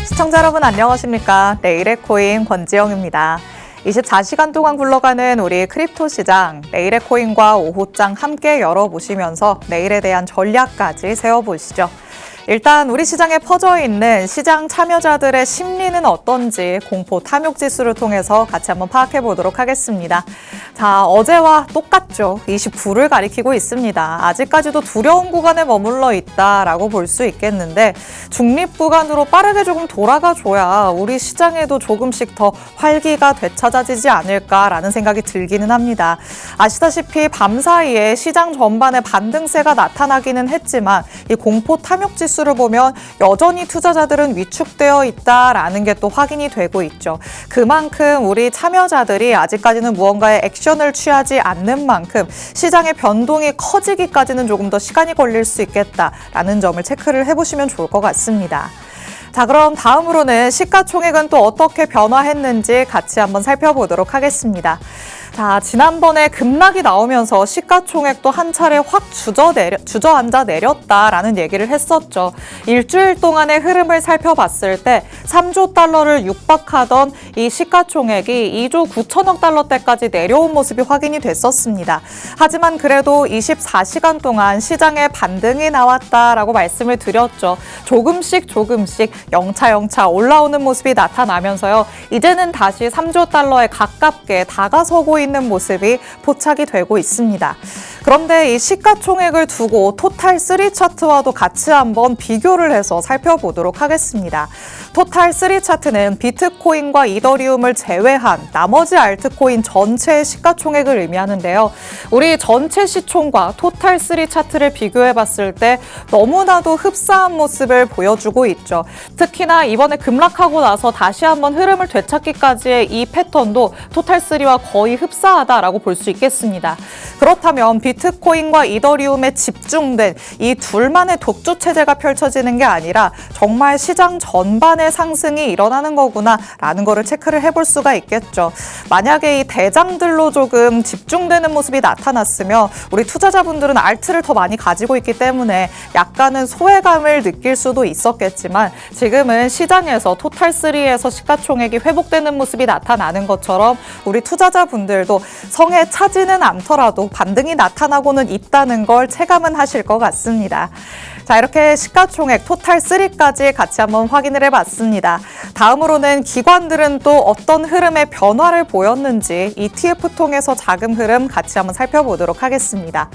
시청자 여러분 안녕하십니까? 내일의 코인 권지영입니다. 24시간 동안 굴러가는 우리 크립토 시장, 내일의 코인과 오후장 함께 열어보시면서 내일에 대한 전략까지 세워보시죠. 일단 우리 시장에 퍼져 있는 시장 참여자들의 심리는 어떤지 공포 탐욕 지수를 통해서 같이 한번 파악해 보도록 하겠습니다. 자, 어제와 똑같죠. 29를 가리키고 있습니다. 아직까지도 두려운 구간에 머물러 있다라고 볼 수 있겠는데 중립 구간으로 빠르게 조금 돌아가줘야 우리 시장에도 조금씩 더 활기가 되찾아지지 않을까라는 생각이 들기는 합니다. 아시다시피 밤사이에 시장 전반에 반등세가 나타나기는 했지만 이 공포 탐욕 지수 를 보면 여전히 투자자들은 위축되어 있다라는 게 또 확인이 되고 있죠. 그만큼 우리 참여자들이 아직까지는 무언가의 액션을 취하지 않는 만큼 시장의 변동이 커지기까지는 조금 더 시간이 걸릴 수 있겠다라는 점을 체크를 해보시면 좋을 것 같습니다. 자, 그럼 다음으로는 시가총액은 또 어떻게 변화했는지 같이 한번 살펴보도록 하겠습니다. 자, 지난번에 급락이 나오면서 시가총액도 한 차례 확 주저앉아 내렸다라는 얘기를 했었죠. 일주일 동안의 흐름을 살펴봤을 때 3조 달러를 육박하던 이 시가총액이 2조 9천억 달러대까지 내려온 모습이 확인이 됐었습니다. 하지만 그래도 24시간 동안 시장에 반등이 나왔다라고 말씀을 드렸죠. 조금씩 영차 올라오는 모습이 나타나면서요. 이제는 다시 3조 달러에 가깝게 다가서고 있는 모습이 포착이 되고 있습니다. 그런데 이 시가총액을 두고 토탈 3 차트와도 같이 한번 비교를 해서 살펴보도록 하겠습니다. 토탈 3 차트는 비트코인과 이더리움을 제외한 나머지 알트코인 전체의 시가총액을 의미하는데요. 우리 전체 시총과 토탈 3 차트를 비교해 봤을 때 너무나도 흡사한 모습을 보여주고 있죠. 특히나 이번에 급락하고 나서 다시 한번 흐름을 되찾기까지의 이 패턴도 토탈 3와 거의 흡사하다라고 볼 수 있겠습니다. 그렇다면 비트코인과 이더리움에 집중된 이 둘만의 독주 체제가 펼쳐지는 게 아니라 정말 시장 전반의 상승이 일어나는 거구나라는 거를 체크를 해볼 수가 있겠죠. 만약에 이 대장들로 조금 집중되는 모습이 나타났으면 우리 투자자분들은 알트를 더 많이 가지고 있기 때문에 약간은 소외감을 느낄 수도 있었겠지만 지금은 시장에서 토탈3에서 시가총액이 회복되는 모습이 나타나는 것처럼 우리 투자자분들도 성에 차지는 않더라도 반등이 나타나고는 있다는 걸 체감은 하실 것 같습니다. 자, 이렇게 시가총액 토탈3까지 같이 한번 확인을 해봤습니다. 다음으로는 기관들은 또 어떤 흐름의 변화를 보였는지 ETF 통해서 자금 흐름 같이 한번 살펴보도록 하겠습니다.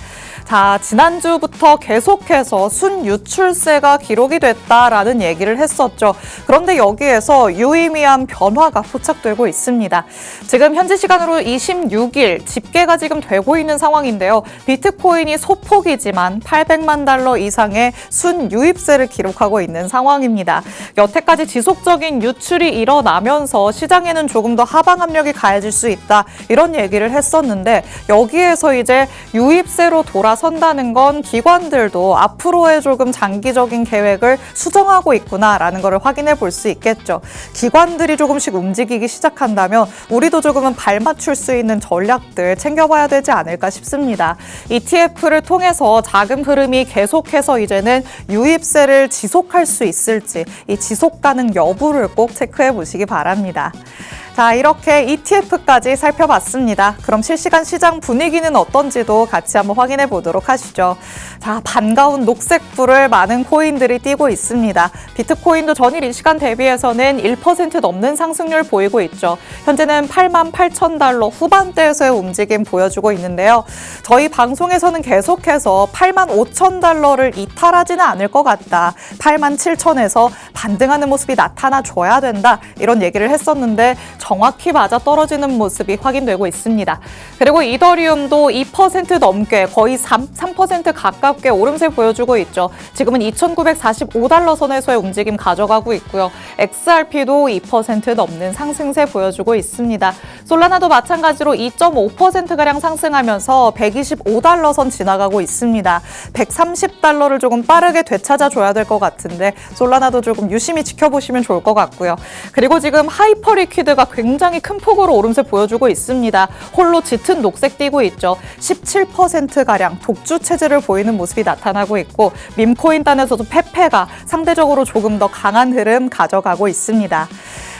자, 지난주부터 계속해서 순유출세가 기록이 됐다라는 얘기를 했었죠. 그런데 여기에서 유의미한 변화가 포착되고 있습니다. 지금 현지 시간으로 26일 집계가 지금 되고 있는 상황인데요. 비트코인이 소폭이지만 800만 달러 이상의 순유입세를 기록하고 있는 상황입니다. 여태까지 지속적인 유출이 일어나면서 시장에는 조금 더 하방 압력이 가해질 수 있다 이런 얘기를 했었는데 여기에서 이제 유입세로 돌아선다는 건 기관들도 앞으로의 조금 장기적인 계획을 수정하고 있구나라는 걸 확인해 볼 수 있겠죠. 기관들이 조금씩 움직이기 시작한다면 우리도 조금은 발맞출 수 있는 전략들 챙겨봐야 되지 않을까 싶습니다. ETF를 통해서 자금 흐름이 계속해서 이제는 유입세를 지속할 수 있을지 이 지속 가능 여부를 꼭 체크해 보시기 바랍니다. 자, 이렇게 ETF까지 살펴봤습니다. 그럼 실시간 시장 분위기는 어떤지도 같이 한번 확인해 보도록 하시죠. 자, 반가운 녹색불을 많은 코인들이 띄고 있습니다. 비트코인도 전일 이 시간 대비해서는 1% 넘는 상승률 보이고 있죠. 현재는 88,000달러 후반대에서의 움직임 보여주고 있는데요. 저희 방송에서는 계속해서 85,000달러를 이탈하지는 않을 것 같다. 87,000에서 반등하는 모습이 나타나줘야 된다. 이런 얘기를 했었는데 정확히 맞아 떨어지는 모습이 확인되고 있습니다. 그리고 이더리움도 2% 넘게 거의 3% 가깝게 오름세 보여주고 있죠. 지금은 2,945달러 선에서의 움직임 가져가고 있고요. XRP도 2% 넘는 상승세 보여주고 있습니다. 솔라나도 마찬가지로 2.5%가량 상승하면서 125달러 선 지나가고 있습니다. 130달러를 조금 빠르게 되찾아줘야 될 것 같은데 솔라나도 조금 유심히 지켜보시면 좋을 것 같고요. 그리고 지금 하이퍼리퀴드가 굉장히 큰 폭으로 오름세 보여주고 있습니다. 홀로 짙은 녹색 띄고 있죠. 17%가량 독주 체제를 보이는 모습이 나타나고 있고 밈코인단에서도 페페가 상대적으로 조금 더 강한 흐름 가져가고 있습니다.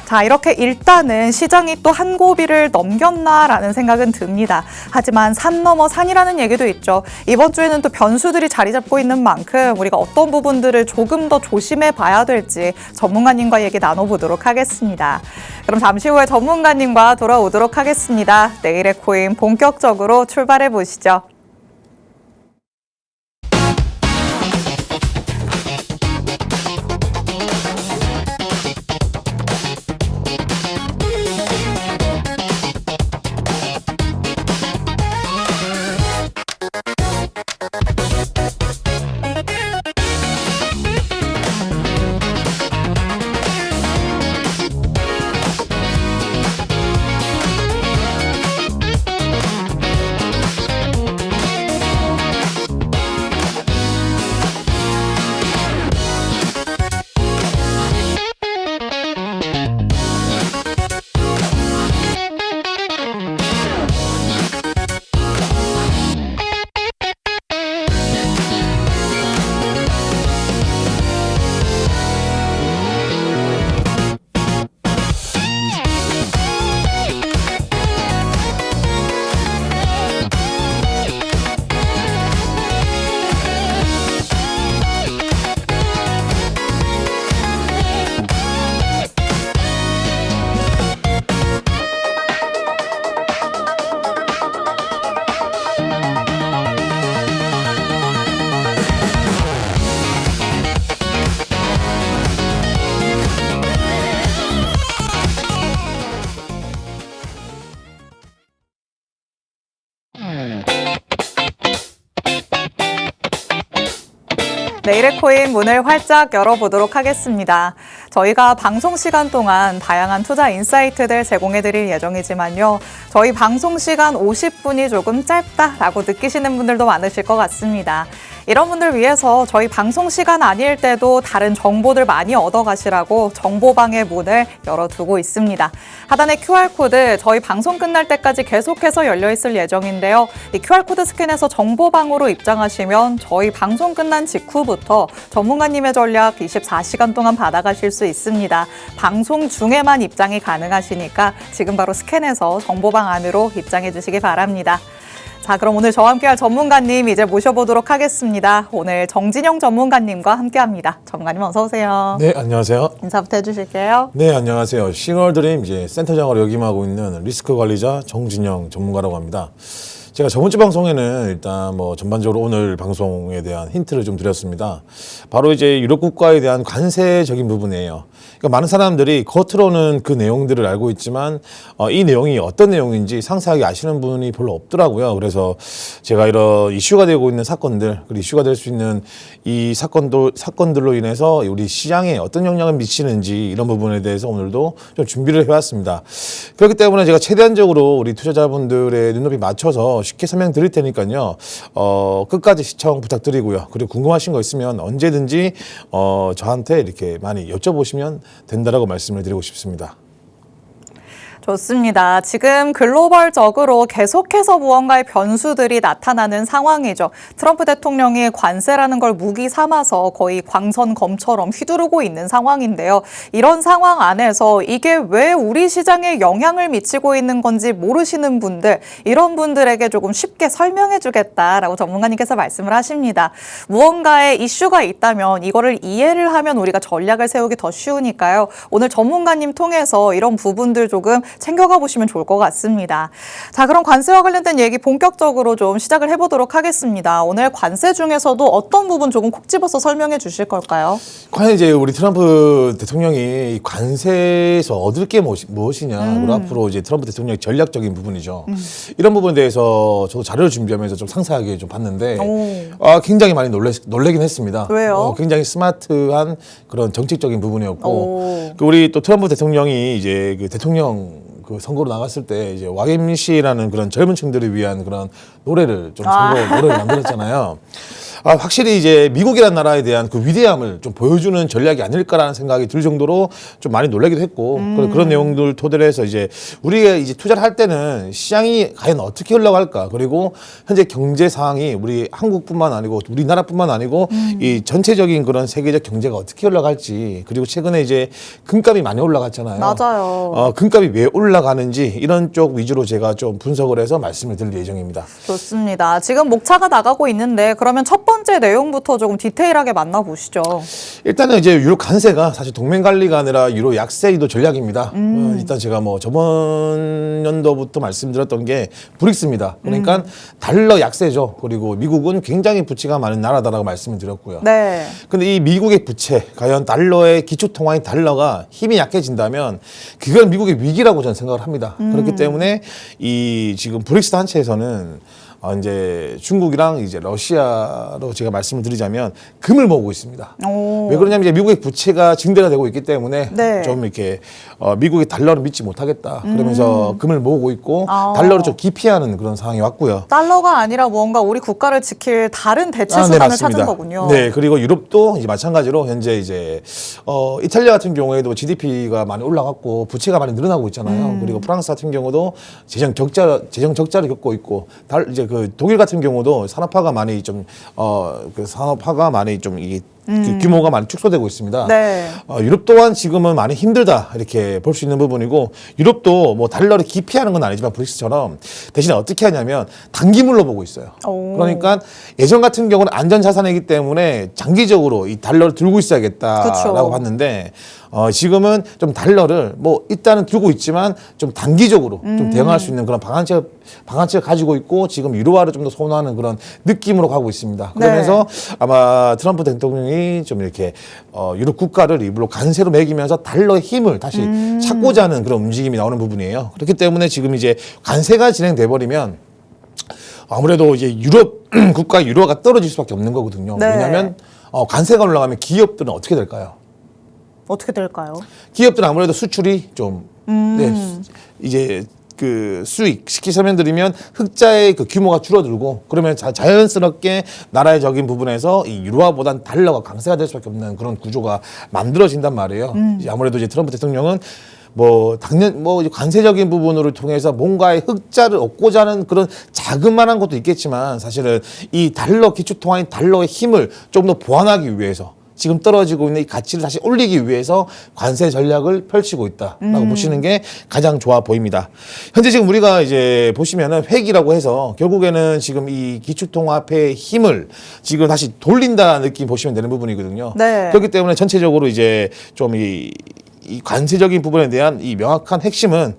자, 이렇게 일단은 시장이 또 한 고비를 넘겼나라는 생각은 듭니다. 하지만 산 넘어 산이라는 얘기도 있죠. 이번 주에는 또 변수들이 자리 잡고 있는 만큼 우리가 어떤 부분들을 조금 더 조심해 봐야 될지 전문가님과 얘기 나눠보도록 하겠습니다. 그럼 잠시 후에 전문가님과 돌아오도록 하겠습니다. 내일의 코인 본격적으로 출발해 보시죠. 내일의 코인 문을 활짝 열어보도록 하겠습니다. 저희가 방송 시간 동안 다양한 투자 인사이트들 제공해드릴 예정이지만요. 저희 방송 시간 50분이 조금 짧다라고 느끼시는 분들도 많으실 것 같습니다. 이런 분들 위해서 저희 방송 시간 아닐 때도 다른 정보들 많이 얻어가시라고 정보방의 문을 열어두고 있습니다. 하단의 QR코드 저희 방송 끝날 때까지 계속해서 열려있을 예정인데요. 이 QR코드 스캔해서 정보방으로 입장하시면 저희 방송 끝난 직후부터 전문가님의 전략 24시간 동안 받아가실 수 있습니다. 방송 중에만 입장이 가능하시니까 지금 바로 스캔해서 정보방 안으로 입장해 주시기 바랍니다. 자, 그럼 오늘 저와 함께할 전문가님 이제 모셔보도록 하겠습니다. 오늘 정진영 전문가님과 함께합니다. 전문가님 어서 오세요. 네, 안녕하세요. 인사부터 해주실게요. 네, 안녕하세요. 싱얼드림 이제 센터장으로 역임하고 있는 리스크 관리자 정진영 전문가라고 합니다. 제가 저번 주 방송에는 일단 뭐 전반적으로 오늘 방송에 대한 힌트를 좀 드렸습니다. 바로 이제 유럽 국가에 대한 관세적인 부분이에요. 그러니까 많은 사람들이 겉으로는 그 내용들을 알고 있지만 이 내용이 어떤 내용인지 상세하게 아시는 분이 별로 없더라고요. 그래서 제가 이런 이슈가 되고 있는 사건들, 그리고 이슈가 될 수 있는 이 사건들로 인해서 우리 시장에 어떤 영향을 미치는지 이런 부분에 대해서 오늘도 좀 준비를 해왔습니다. 그렇기 때문에 제가 최대한적으로 우리 투자자분들의 눈높이 맞춰서 쉽게 설명드릴 테니까요. 끝까지 시청 부탁드리고요. 그리고 궁금하신 거 있으면 언제든지 저한테 이렇게 많이 여쭤보시면 된다라고 말씀을 드리고 싶습니다. 좋습니다. 지금 글로벌적으로 계속해서 무언가의 변수들이 나타나는 상황이죠. 트럼프 대통령이 관세라는 걸 무기 삼아서 거의 광선검처럼 휘두르고 있는 상황인데요. 이런 상황 안에서 이게 왜 우리 시장에 영향을 미치고 있는 건지 모르시는 분들, 이런 분들에게 조금 쉽게 설명해 주겠다라고 전문가님께서 말씀을 하십니다. 무언가의 이슈가 있다면 이거를 이해를 하면 우리가 전략을 세우기 더 쉬우니까요. 오늘 전문가님 통해서 이런 부분들 조금 챙겨가 보시면 좋을 것 같습니다. 자, 그럼 관세와 관련된 얘기 본격적으로 좀 시작을 해보도록 하겠습니다. 오늘 관세 중에서도 어떤 부분 조금 콕 집어서 설명해 주실 걸까요? 과연 이제 우리 트럼프 대통령이 관세에서 얻을 게 무엇이냐, 그리고 앞으로 이제 트럼프 대통령의 전략적인 부분이죠. 이런 부분에 대해서 저도 자료를 준비하면서 좀 상세하게 좀 봤는데 굉장히 많이 놀래긴 했습니다. 왜요? 굉장히 스마트한 그런 정책적인 부분이었고, 우리 또 트럼프 대통령이 이제 그 대통령 그 선거로 나갔을 때 이제 YMCA라는 그런 젊은 층들을 위한 그런 노래를 좀 노래를 만들었잖아요. 확실히 이제 미국이라는 나라에 대한 그 위대함을 좀 보여주는 전략이 아닐까라는 생각이 들 정도로 좀 많이 놀라기도 했고 그런 내용들 토대로 해서 이제 우리가 이제 투자를 할 때는 시장이 과연 어떻게 흘러갈까, 그리고 현재 경제 상황이 우리 한국뿐만 아니고 우리나라뿐만 아니고 이 전체적인 그런 세계적 경제가 어떻게 흘러갈지, 그리고 최근에 이제 금값이 많이 올라갔잖아요. 맞아요. 금값이 왜 올라가는지 이런 쪽 위주로 제가 좀 분석을 해서 말씀을 드릴 예정입니다. 좋습니다. 지금 목차가 나가고 있는데 그러면 첫 번째 내용부터 조금 디테일하게 만나보시죠. 일단은 이제 유로 관세가 사실 동맹 관리가 아니라 유로 약세 유도 전략입니다. 일단 제가 뭐 저번 연도부터 말씀드렸던 게 브릭스입니다. 그러니까 달러 약세죠. 그리고 미국은 굉장히 부채가 많은 나라다라고 말씀을 드렸고요. 네. 근데 이 미국의 부채, 과연 달러의 기초 통화인 달러가 힘이 약해진다면 그건 미국의 위기라고 저는 생각을 합니다. 그렇기 때문에 이 지금 브릭스 단체에서는 이제 중국이랑 이제 러시아로 제가 말씀을 드리자면 금을 모으고 있습니다. 오. 왜 그러냐면 이제 미국의 부채가 증대가 되고 있기 때문에 네. 좀 이렇게 미국의 달러를 믿지 못하겠다. 그러면서 금을 모으고 있고 아. 달러를 좀 기피하는 그런 상황이 왔고요. 달러가 아니라 뭔가 우리 국가를 지킬 다른 대체 수단을 찾은 거군요. 네, 그리고 유럽도 이제 마찬가지로 현재 이제 이탈리아 같은 경우에도 GDP가 많이 올라갔고 부채가 많이 늘어나고 있잖아요. 그리고 프랑스 같은 경우도 재정 적자를 겪고 있고 이제 그 독일 같은 경우도 산업화가 많이 좀 이게 그 규모가 많이 축소되고 있습니다. 네. 유럽 또한 지금은 많이 힘들다 이렇게 볼 수 있는 부분이고, 유럽도 뭐 달러를 기피하는 건 아니지만 브릭스처럼 대신에 어떻게 하냐면 단기물로 보고 있어요. 오. 그러니까 예전 같은 경우는 안전자산이기 때문에 장기적으로 이 달러를 들고 있어야겠다라고 그쵸. 봤는데 지금은 좀 달러를 뭐 일단은 들고 있지만 좀 단기적으로 좀 대응할 수 있는 그런 방안책을 가지고 있고 지금 유로화를 좀 더 선호하는 그런 느낌으로 가고 있습니다. 그러면서 아마 트럼프 대통령이 좀 이렇게 유럽 국가를 일부러 관세로 매기면서 달러의 힘을 다시 찾고자 하는 그런 움직임이 나오는 부분이에요. 그렇기 때문에 지금 이제 관세가 진행돼 버리면 아무래도 이제 유럽 국가 유로화가 떨어질 수밖에 없는 거거든요. 네. 왜냐하면 관세가 올라가면 기업들은 어떻게 될까요? 어떻게 될까요? 기업들은 아무래도 수출이 좀 네, 이제 그 수익 쉽게 설명드리면 흑자의 그 규모가 줄어들고 그러면 자연스럽게 나라적인 부분에서 이 유로화보단 달러가 강세가 될 수밖에 없는 그런 구조가 만들어진단 말이에요. 이제 아무래도 이제 트럼프 대통령은 뭐 관세적인 부분으로 통해서 뭔가의 흑자를 얻고자 하는 그런 자그마한 것도 있겠지만 사실은 이 달러 기초 통화인 달러의 힘을 좀 더 보완하기 위해서 지금 떨어지고 있는 이 가치를 다시 올리기 위해서 관세 전략을 펼치고 있다라고 보시는 게 가장 좋아 보입니다. 현재 지금 우리가 이제 보시면은 회기라고 해서 결국에는 지금 이 기축통화폐의 힘을 지금 다시 돌린다는 느낌 보시면 되는 부분이거든요. 네. 그렇기 때문에 전체적으로 이제 좀 이 관세적인 부분에 대한 이 명확한 핵심은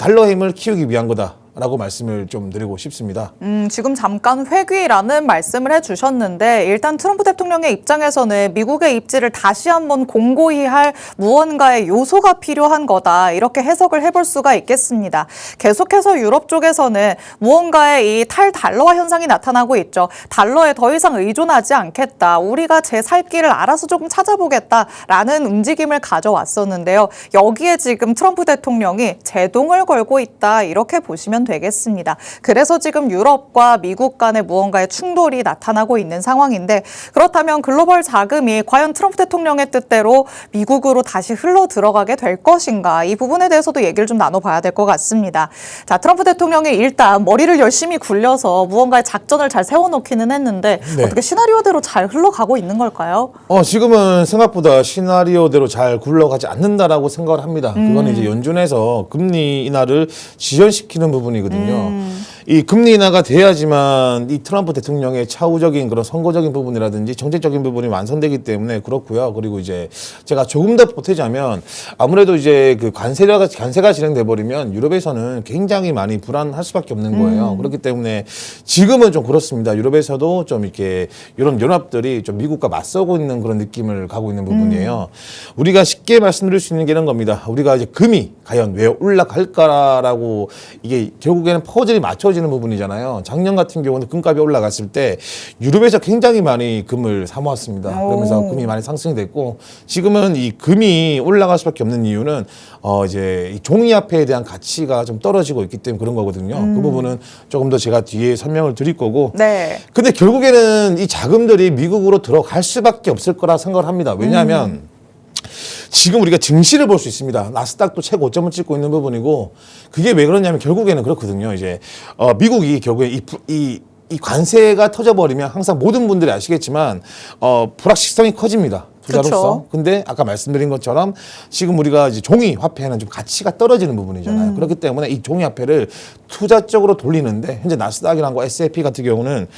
달러의 힘을 키우기 위한 거다라고 말씀을 좀 드리고 싶습니다. 지금 잠깐 회귀라는 말씀을 해주셨는데 일단 트럼프 대통령의 입장에서는 미국의 입지를 다시 한번 공고히 할 무언가의 요소가 필요한 거다 이렇게 해석을 해볼 수가 있겠습니다. 계속해서 유럽 쪽에서는 무언가의 이 탈달러화 현상이 나타나고 있죠. 달러에 더 이상 의존하지 않겠다. 우리가 제 살 길을 알아서 조금 찾아보겠다라는 움직임을 가져왔었는데요. 여기에 지금 트럼프 대통령이 제동을 걸고 있다 이렇게 보시면 되겠습니다. 그래서 지금 유럽과 미국 간의 무언가의 충돌이 나타나고 있는 상황인데 그렇다면 글로벌 자금이 과연 트럼프 대통령의 뜻대로 미국으로 다시 흘러 들어가게 될 것인가 이 부분에 대해서도 얘기를 좀 나눠봐야 될 것 같습니다. 자, 트럼프 대통령이 일단 머리를 열심히 굴려서 무언가의 작전을 잘 세워놓기는 했는데 네. 어떻게 시나리오대로 잘 흘러가고 있는 걸까요? 지금은 생각보다 시나리오대로 잘 굴러가지 않는다라고 생각을 합니다. 그건 이제 연준에서 금리 인하를 지연시키는 부분이거든요. 이 금리 인하가 돼야지만 이 트럼프 대통령의 차후적인 그런 선거적인 부분이라든지 정책적인 부분이 완성되기 때문에 그렇고요. 그리고 이제 제가 조금 더 보태자면 아무래도 이제 그 관세가 진행돼 버리면 유럽에서는 굉장히 많이 불안할 수밖에 없는 거예요. 그렇기 때문에 지금은 좀 그렇습니다. 유럽에서도 좀 이렇게 유럽 연합들이 좀 미국과 맞서고 있는 그런 느낌을 가고 있는 부분이에요. 우리가 쉽게 말씀드릴 수 있는 게 이런 겁니다. 우리가 이제 금이 과연 왜 올라갈까라고 이게 결국에는 퍼즐이 맞춰지는 떨어지는 부분이잖아요. 작년 같은 경우는 금값이 올라갔을 때 유럽에서 굉장히 많이 금을 사모았습니다. 그러면서 금이 많이 상승이 됐고 지금은 이 금이 올라갈 수밖에 없는 이유는 이제 이 종이화폐에 대한 가치가 좀 떨어지고 있기 때문에 그런 거거든요. 그 부분은 조금 더 제가 뒤에 설명을 드릴 거고. 네. 근데 결국에는 이 자금들이 미국으로 들어갈 수밖에 없을 거라 생각을 합니다. 왜냐하면 지금 우리가 증시를 볼 수 있습니다. 나스닥도 최고점을 찍고 있는 부분이고 그게 왜 그러냐면 결국에는 그렇거든요. 이제 미국이 결국에 이 관세가 터져버리면 항상 모든 분들이 아시겠지만 불확실성이 커집니다. 투자로서. 그쵸. 근데 아까 말씀드린 것처럼 지금 우리가 이제 종이 화폐는 좀 가치가 떨어지는 부분이잖아요. 그렇기 때문에 이 종이 화폐를 투자 쪽으로 돌리는데 현재 나스닥이랑 S&P 같은 경우는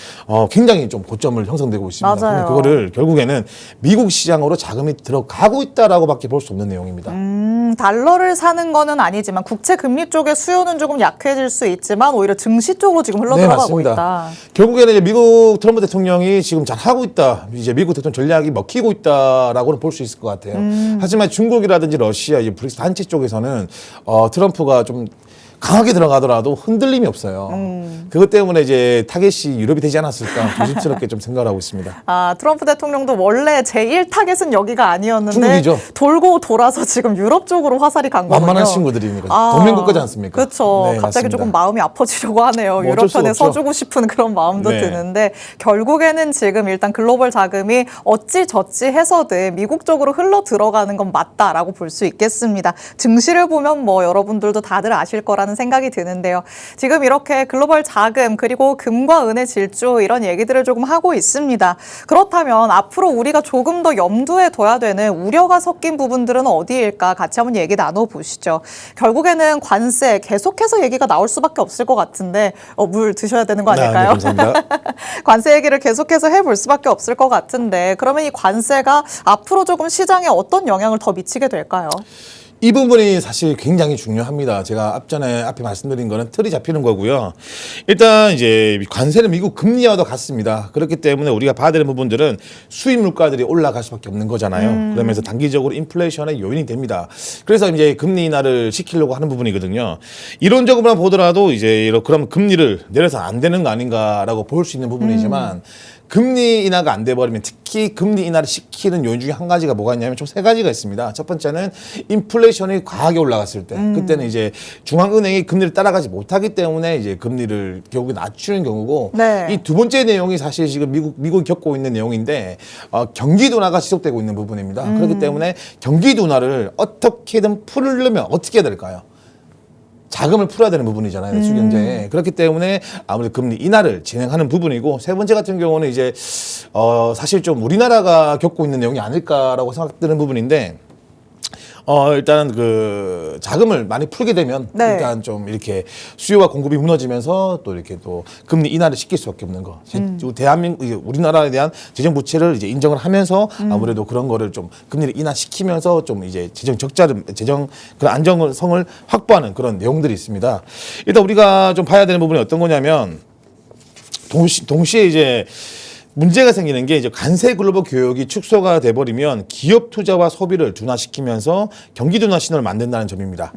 굉장히 좀 고점을 형성되고 있습니다. 맞아요. 그거를 결국에는 미국 시장으로 자금이 들어가고 있다라고밖에 볼 수 없는 내용입니다. 달러를 사는 거는 아니지만 국채 금리 쪽의 수요는 조금 약해질 수 있지만 오히려 증시 쪽으로 지금 흘러들어가고 맞습니다. 있다. 결국에는 이제 미국 트럼프 대통령이 지금 잘 하고 있다. 이제 미국 대통령 전략이 먹히고 있다라고는 볼 수 있을 것 같아요. 하지만 중국이라든지 러시아, 이제 브릭스 단체 쪽에서는 트럼프가 좀 강하게 들어가더라도 흔들림이 없어요. 그것 때문에 이제 타겟이 유럽이 되지 않았을까 조심스럽게 좀 생각을 하고 있습니다. 트럼프 대통령도 원래 제1 타겟은 여기가 아니었는데 중국이죠. 돌고 돌아서 지금 유럽 쪽으로 화살이 간 거군요. 만만한 친구들이니까 동맹국가지 않습니까? 그렇죠. 네, 갑자기 맞습니다. 조금 마음이 아파지려고 하네요. 뭐 유럽 어쩔 수 편에 없죠. 서주고 싶은 그런 마음도 네. 드는데 결국에는 지금 일단 글로벌 자금이 어찌저찌 해서든 미국 쪽으로 흘러 들어가는 건 맞다라고 볼 수 있겠습니다. 증시를 보면 뭐 여러분들도 다들 아실 거라는 생각이 드는데요. 지금 이렇게 글로벌 자금 그리고 금과 은의 질주 이런 얘기들을 조금 하고 있습니다. 그렇다면 앞으로 우리가 조금 더 염두에 둬야 되는 우려가 섞인 부분들은 어디일까 같이 한번 얘기 나눠보시죠. 결국에는 관세 계속해서 얘기가 나올 수밖에 없을 것 같은데 물 드셔야 되는 거 아닐까요? 네, 감사합니다. 관세 얘기를 계속해서 해볼 수밖에 없을 것 같은데 그러면 이 관세가 앞으로 조금 시장에 어떤 영향을 더 미치게 될까요? 이 부분이 사실 굉장히 중요합니다. 제가 앞에 말씀드린 거는 틀이 잡히는 거고요. 일단 이제 관세는 미국 금리와도 같습니다. 그렇기 때문에 우리가 봐야 되는 부분들은 수입 물가들이 올라갈 수밖에 없는 거잖아요. 그러면서 단기적으로 인플레이션의 요인이 됩니다. 그래서 이제 금리 인하를 시키려고 하는 부분이거든요. 이론적으로만 보더라도 이제 그럼 금리를 내려서 안 되는 거 아닌가라고 볼 수 있는 부분이지만 금리 인하가 안 돼버리면 특히 금리 인하를 시키는 요인 중에 한 가지가 뭐가 있냐면 총 3가지가 있습니다. 첫 번째는 인플레이션이 과하게 올라갔을 때 그때는 이제 중앙은행이 금리를 따라가지 못하기 때문에 이제 금리를 결국에 낮추는 경우고 네. 이 두 번째 내용이 사실 지금 미국이 겪고 있는 내용인데 경기 둔화가 지속되고 있는 부분입니다. 그렇기 때문에 경기 둔화를 어떻게든 풀려면 어떻게 해야 될까요? 자금을 풀어야 되는 부분이잖아요. 내수 경제에. 그렇기 때문에 아무래도 금리 인하를 진행하는 부분이고 세 번째 같은 경우는 이제 사실 좀 우리나라가 겪고 있는 내용이 아닐까라고 생각되는 부분인데 일단 그 자금을 많이 풀게 되면 네. 일단 좀 이렇게 수요와 공급이 무너지면서 또 이렇게 또 금리 인하를 시킬 수밖에 없는 거. 대한민국 우리나라에 대한 재정 부채를 이제 인정을 하면서 아무래도 그런 거를 좀 금리를 인하시키면서 좀 이제 재정 그런 안정성을 확보하는 그런 내용들이 있습니다. 일단 우리가 좀 봐야 되는 부분이 어떤 거냐면 동시에 이제 문제가 생기는 게 이제 관세 글로벌 교역이 축소가 돼버리면 기업 투자와 소비를 둔화시키면서 경기 둔화 신호를 만든다는 점입니다.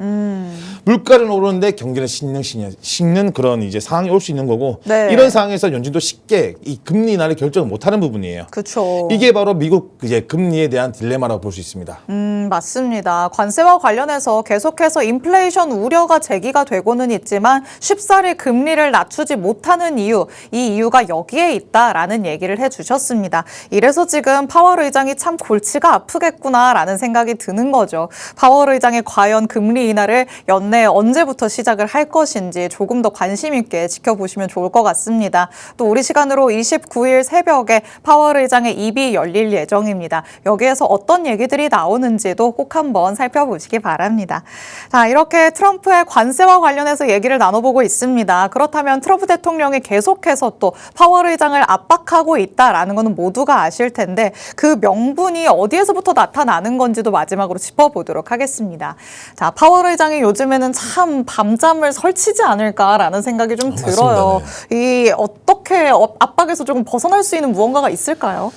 물가는 오르는데 경기는 식는 그런 이제 상황이 올 수 있는 거고 네. 이런 상황에서 연준도 쉽게 이 금리 인하를 결정을 못하는 부분이에요. 그렇죠. 이게 바로 미국 이제 금리에 대한 딜레마라고 볼 수 있습니다. 맞습니다. 관세와 관련해서 계속해서 인플레이션 우려가 제기가 되고는 있지만 쉽사리 금리를 낮추지 못하는 이유, 이 이유가 여기에 있다라는 얘기를 해주셨습니다. 이래서 지금 파월 의장이 참 골치가 아프겠구나라는 생각이 드는 거죠. 파월 의장이 과연 금리 인하를 연내 언제부터 시작을 할 것인지 조금 더 관심 있게 지켜보시면 좋을 것 같습니다. 또 우리 시간으로 29일 새벽에 파월 의장의 입이 열릴 예정입니다. 여기에서 어떤 얘기들이 나오는지도 꼭 한번 살펴보시기 바랍니다. 자, 이렇게 트럼프의 관세와 관련해서 얘기를 나눠보고 있습니다. 그렇다면 트럼프 대통령이 계속해서 또 파월 의장을 압박하고 있다라는 것은 모두가 아실 텐데 그 명분이 어디에서부터 나타나는 건지도 마지막으로 짚어보도록 하겠습니다. 자, 파월 의장이 요즘에는 참 밤잠을 설치지 않을까라는 생각이 좀 들어요. 맞습니다. 이 어떻게 압박에서 조금 벗어날 수 있는 무언가가 있을까요?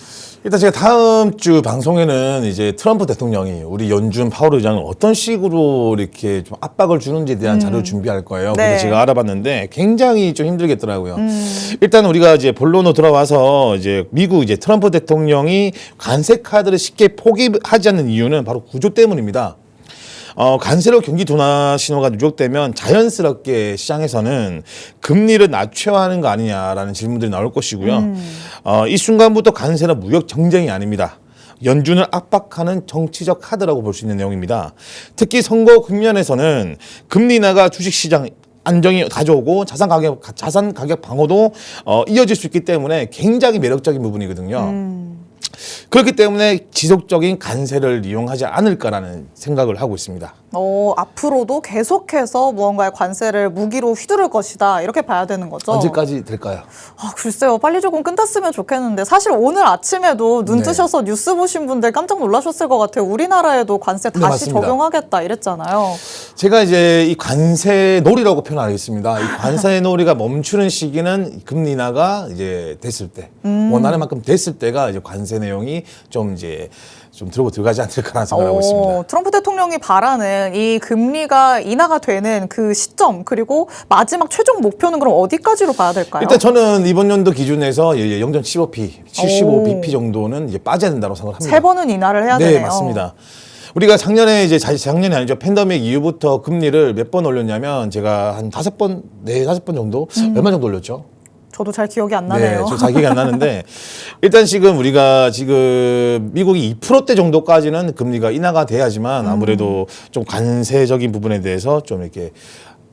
일단 제가 다음 주 방송에는 이제 트럼프 대통령이 우리 연준 파월 의장을 어떤 식으로 이렇게 좀 압박을 주는지에 대한 자료를 준비할 거예요. 네. 근데 제가 알아봤는데 굉장히 좀 힘들겠더라고요. 일단 우리가 이제 본론으로 들어와서 이제 미국 이제 트럼프 대통령이 관세 카드를 쉽게 포기하지 않는 이유는 바로 구조 때문입니다. 관세로 경기 둔화 신호가 누적되면 자연스럽게 시장에서는 금리를 낮춰야 하는 거 아니냐라는 질문들이 나올 것이고요. 이 순간부터 관세는 무역 정쟁이 아닙니다. 연준을 압박하는 정치적 카드라고 볼 수 있는 내용입니다. 특히 선거 국면에서는 금리 인하가 주식시장 안정이 가져오고 자산 가격 방어도 이어질 수 있기 때문에 굉장히 매력적인 부분이거든요. 그렇기 때문에 지속적인 관세를 이용하지 않을까라는 생각을 하고 있습니다. 앞으로도 계속해서 무언가의 관세를 무기로 휘두를 것이다. 이렇게 봐야 되는 거죠. 언제까지 될까요? 글쎄요. 빨리 조금 끝났으면 좋겠는데 사실 오늘 아침에도 눈 뜨셔서 뉴스 보신 분들 깜짝 놀라셨을 것 같아요. 우리나라에도 관세 다시 맞습니다. 적용하겠다 이랬잖아요. 제가 이제 이 관세 놀이라고 표현하겠습니다. 이 관세 놀이가 멈추는 시기는 금리 인하가 이제 됐을 때, 원하는 만큼 됐을 때가 이제 관세 내용이 좀 들고 들어가지 않을까라는 생각을 하고 있습니다. 트럼프 대통령이 바라는 이 금리가 인하가 되는 그 시점 그리고 마지막 최종 목표는 그럼 어디까지로 봐야 될까요? 일단 저는 이번 연도 기준에서 0.75bp 정도는 이제 빠져야 된다고 생각을 합니다. 세 번은 인하를 해야 되네요. 네, 맞습니다. 우리가 작년이 아니죠. 팬데믹 이후부터 금리를 몇 번 올렸냐면 제가 한 5번 정도? 얼마 정도 올렸죠? 저도 잘 기억이 안 나네요. 네, 저 잘 기억이 안 나는데 일단 우리가 지금 미국이 2%대 정도까지는 금리가 인하가 돼야지만 아무래도 좀 관세적인 부분에 대해서 좀 이렇게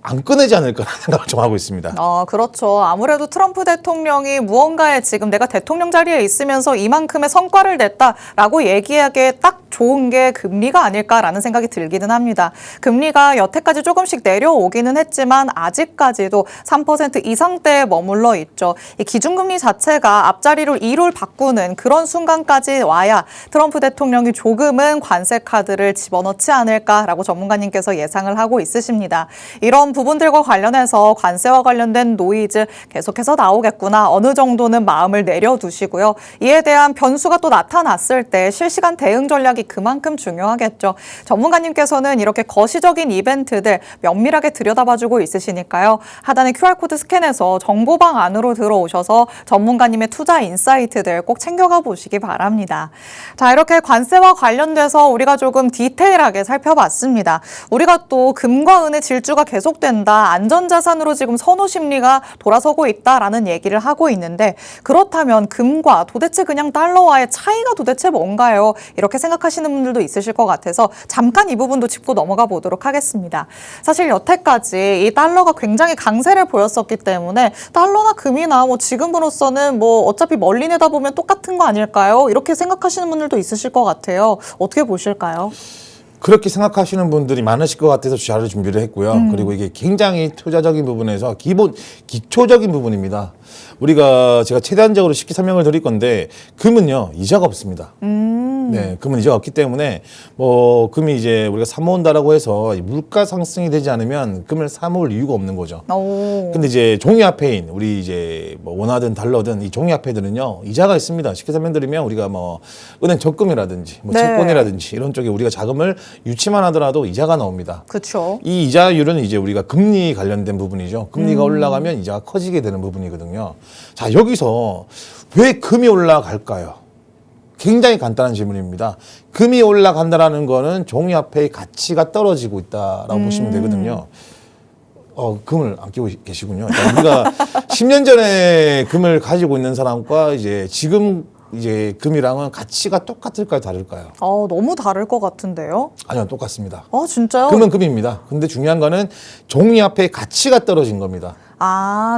안 꺼내지 않을까라는 생각을 좀 하고 있습니다. 그렇죠. 아무래도 트럼프 대통령이 무언가에 지금 내가 대통령 자리에 있으면서 이만큼의 성과를 냈다라고 얘기하기에 딱 좋은 게 금리가 아닐까라는 생각이 들기는 합니다. 금리가 여태까지 조금씩 내려오기는 했지만 아직까지도 3% 이상대에 머물러 있죠. 이 기준금리 자체가 앞자리로 2로 바꾸는 그런 순간까지 와야 트럼프 대통령이 조금은 관세 카드를 집어넣지 않을까라고 전문가님께서 예상을 하고 있으십니다. 이런 부분들과 관련해서 관세와 관련된 노이즈 계속해서 나오겠구나. 어느 정도는 마음을 내려두시고요. 이에 대한 변수가 또 나타났을 때 실시간 대응 전략이 그만큼 중요하겠죠. 전문가님께서는 이렇게 거시적인 이벤트들 면밀하게 들여다봐주고 있으시니까요. 하단의 QR코드 스캔해서 정보방 안으로 들어오셔서 전문가님의 투자 인사이트들 꼭 챙겨가 보시기 바랍니다. 자, 이렇게 관세와 관련돼서 우리가 조금 디테일하게 살펴봤습니다. 우리가 또 금과 은의 질주가 계속된다. 안전자산으로 지금 선호 심리가 돌아서고 있다라는 얘기를 하고 있는데 그렇다면 금과 도대체 그냥 달러와의 차이가 도대체 뭔가요? 이렇게 생각하시는 분들도 있으실 것 같아서 잠깐 이 부분도 짚고 넘어가 보도록 하겠습니다. 사실 여태까지 이 달러가 굉장히 강세를 보였었기 때문에 달러나 금이나 지금으로서는 어차피 멀리 내다보면 똑같은 거 아닐까요? 이렇게 생각하시는 분들도 있으실 것 같아요. 어떻게 보실까요? 그렇게 생각하시는 분들이 많으실 것 같아서 자료를 준비를 했고요. 그리고 이게 굉장히 투자적인 부분에서 기초적인 부분입니다. 제가 최대한적으로 쉽게 설명을 드릴 건데 금은요 이자가 없습니다. 네, 금은 이자가 없기 때문에 금이 이제 우리가 사모은다라고 해서 물가 상승이 되지 않으면 금을 사모을 이유가 없는 거죠. 근데 이제 종이화폐인 우리 이제 원화든 달러든 이 종이화폐들은요 이자가 있습니다. 쉽게 설명드리면 우리가 은행 적금이라든지 네. 채권이라든지 이런 쪽에 우리가 자금을 유치만 하더라도 이자가 나옵니다. 그렇죠. 이 이자율은 이제 우리가 금리 관련된 부분이죠. 금리가 올라가면 이자가 커지게 되는 부분이거든요. 자, 여기서 왜 금이 올라갈까요? 굉장히 간단한 질문입니다. 금이 올라간다라는 거는 종이화폐의 가치가 떨어지고 있다라고 보시면 되거든요. 금을 안 끼고 계시군요. 우리가 10년 전에 금을 가지고 있는 사람과 지금 금이랑은 가치가 똑같을까요, 다를까요? 너무 다를 것 같은데요? 아니요, 똑같습니다. 진짜요? 금은 금입니다. 근데 중요한 거는 종이화폐의 가치가 떨어진 겁니다.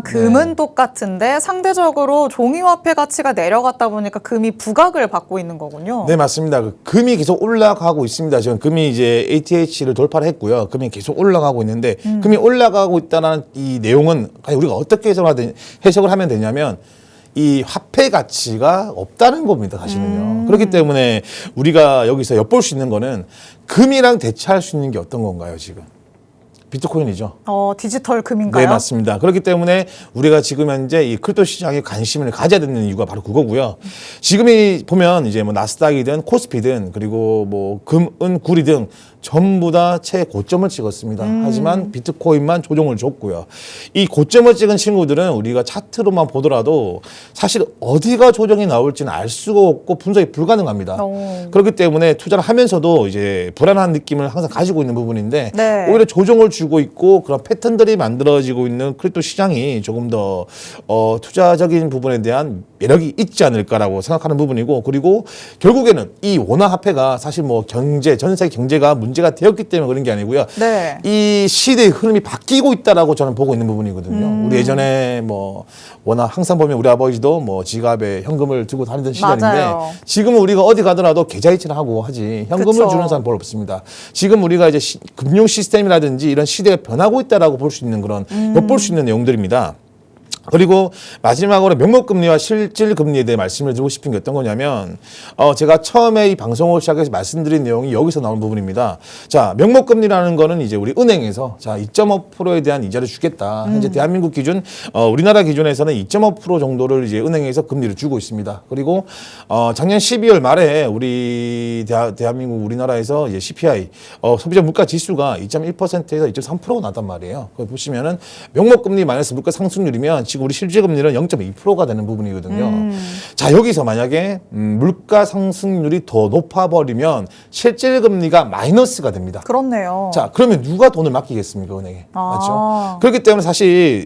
금은 똑같은데 상대적으로 종이화폐 가치가 내려갔다 보니까 금이 부각을 받고 있는 거군요. 네, 맞습니다. 금이 계속 올라가고 있습니다. 지금 금이 이제 ATH를 돌파를 했고요. 금이 계속 올라가고 있는데 금이 올라가고 있다는 이 내용은 우리가 어떻게 해석을 하면 되냐면 이 화폐 가치가 없다는 겁니다, 사실은요. 그렇기 때문에 우리가 여기서 엿볼 수 있는 거는 금이랑 대체할 수 있는 게 어떤 건가요, 지금? 비트코인이죠. 디지털 금인가요? 네, 맞습니다. 그렇기 때문에 우리가 지금 현재 이 크립토 시장에 관심을 가져야 되는 이유가 바로 그거고요. 지금이 보면 이제 뭐 나스닥이든 코스피든 그리고 뭐 금, 은, 구리 등 전부 다 최고점을 찍었습니다. 하지만 비트코인만 조정을 줬고요. 이 고점을 찍은 친구들은 우리가 차트로만 보더라도 사실 어디가 조정이 나올지는 알 수가 없고 분석이 불가능합니다. 그렇기 때문에 투자를 하면서도 이제 불안한 느낌을 항상 가지고 있는 부분인데 네. 오히려 조정을 주고 있고 그런 패턴들이 만들어지고 있는 크립토 시장이 조금 더 투자적인 부분에 대한 매력이 있지 않을까라고 생각하는 부분이고, 그리고 결국에는 이 원화 화폐가 사실 뭐 경제, 전 세계 경제가 문제가 되었기 때문에 그런 게 아니고요. 네. 이 시대의 흐름이 바뀌고 있다라고 저는 보고 있는 부분이거든요. 우리 예전에 뭐 워낙 항상 보면 우리 아버지도 뭐 지갑에 현금을 들고 다니던 시절인데 맞아요. 지금은 우리가 어디 가더라도 계좌이체를 하고 하지 현금을 그쵸. 주는 사람 별로 없습니다. 지금 우리가 이제 금융 시스템이라든지 이런 시대가 변하고 있다라고 볼 수 있는 그런 엿볼 수 있는 내용들입니다. 그리고 마지막으로 명목금리와 실질금리에 대해 말씀을 드리고 싶은 게 어떤 거냐면 제가 처음에 이 방송을 시작해서 말씀드린 내용이 여기서 나오는 부분입니다. 자, 명목금리라는 거는 이제 우리 은행에서 자 2.5%에 대한 이자를 주겠다. 현재 대한민국 기준 우리나라 기준에서는 2.5% 정도를 이제 은행에서 금리를 주고 있습니다. 그리고 작년 12월 말에 우리 대한민국 우리나라에서 이제 CPI 소비자 물가 지수가 2.1%에서 2.3%가 났단 말이에요. 거기 보시면은 명목금리 마이너스 물가 상승률이면 지금 우리 실질금리는 0.2%가 되는 부분이거든요. 자, 여기서 만약에 물가 상승률이 더 높아버리면 실질금리가 마이너스가 됩니다. 그렇네요. 자, 그러면 누가 돈을 맡기겠습니까, 은행에? 아. 맞죠? 그렇기 때문에 사실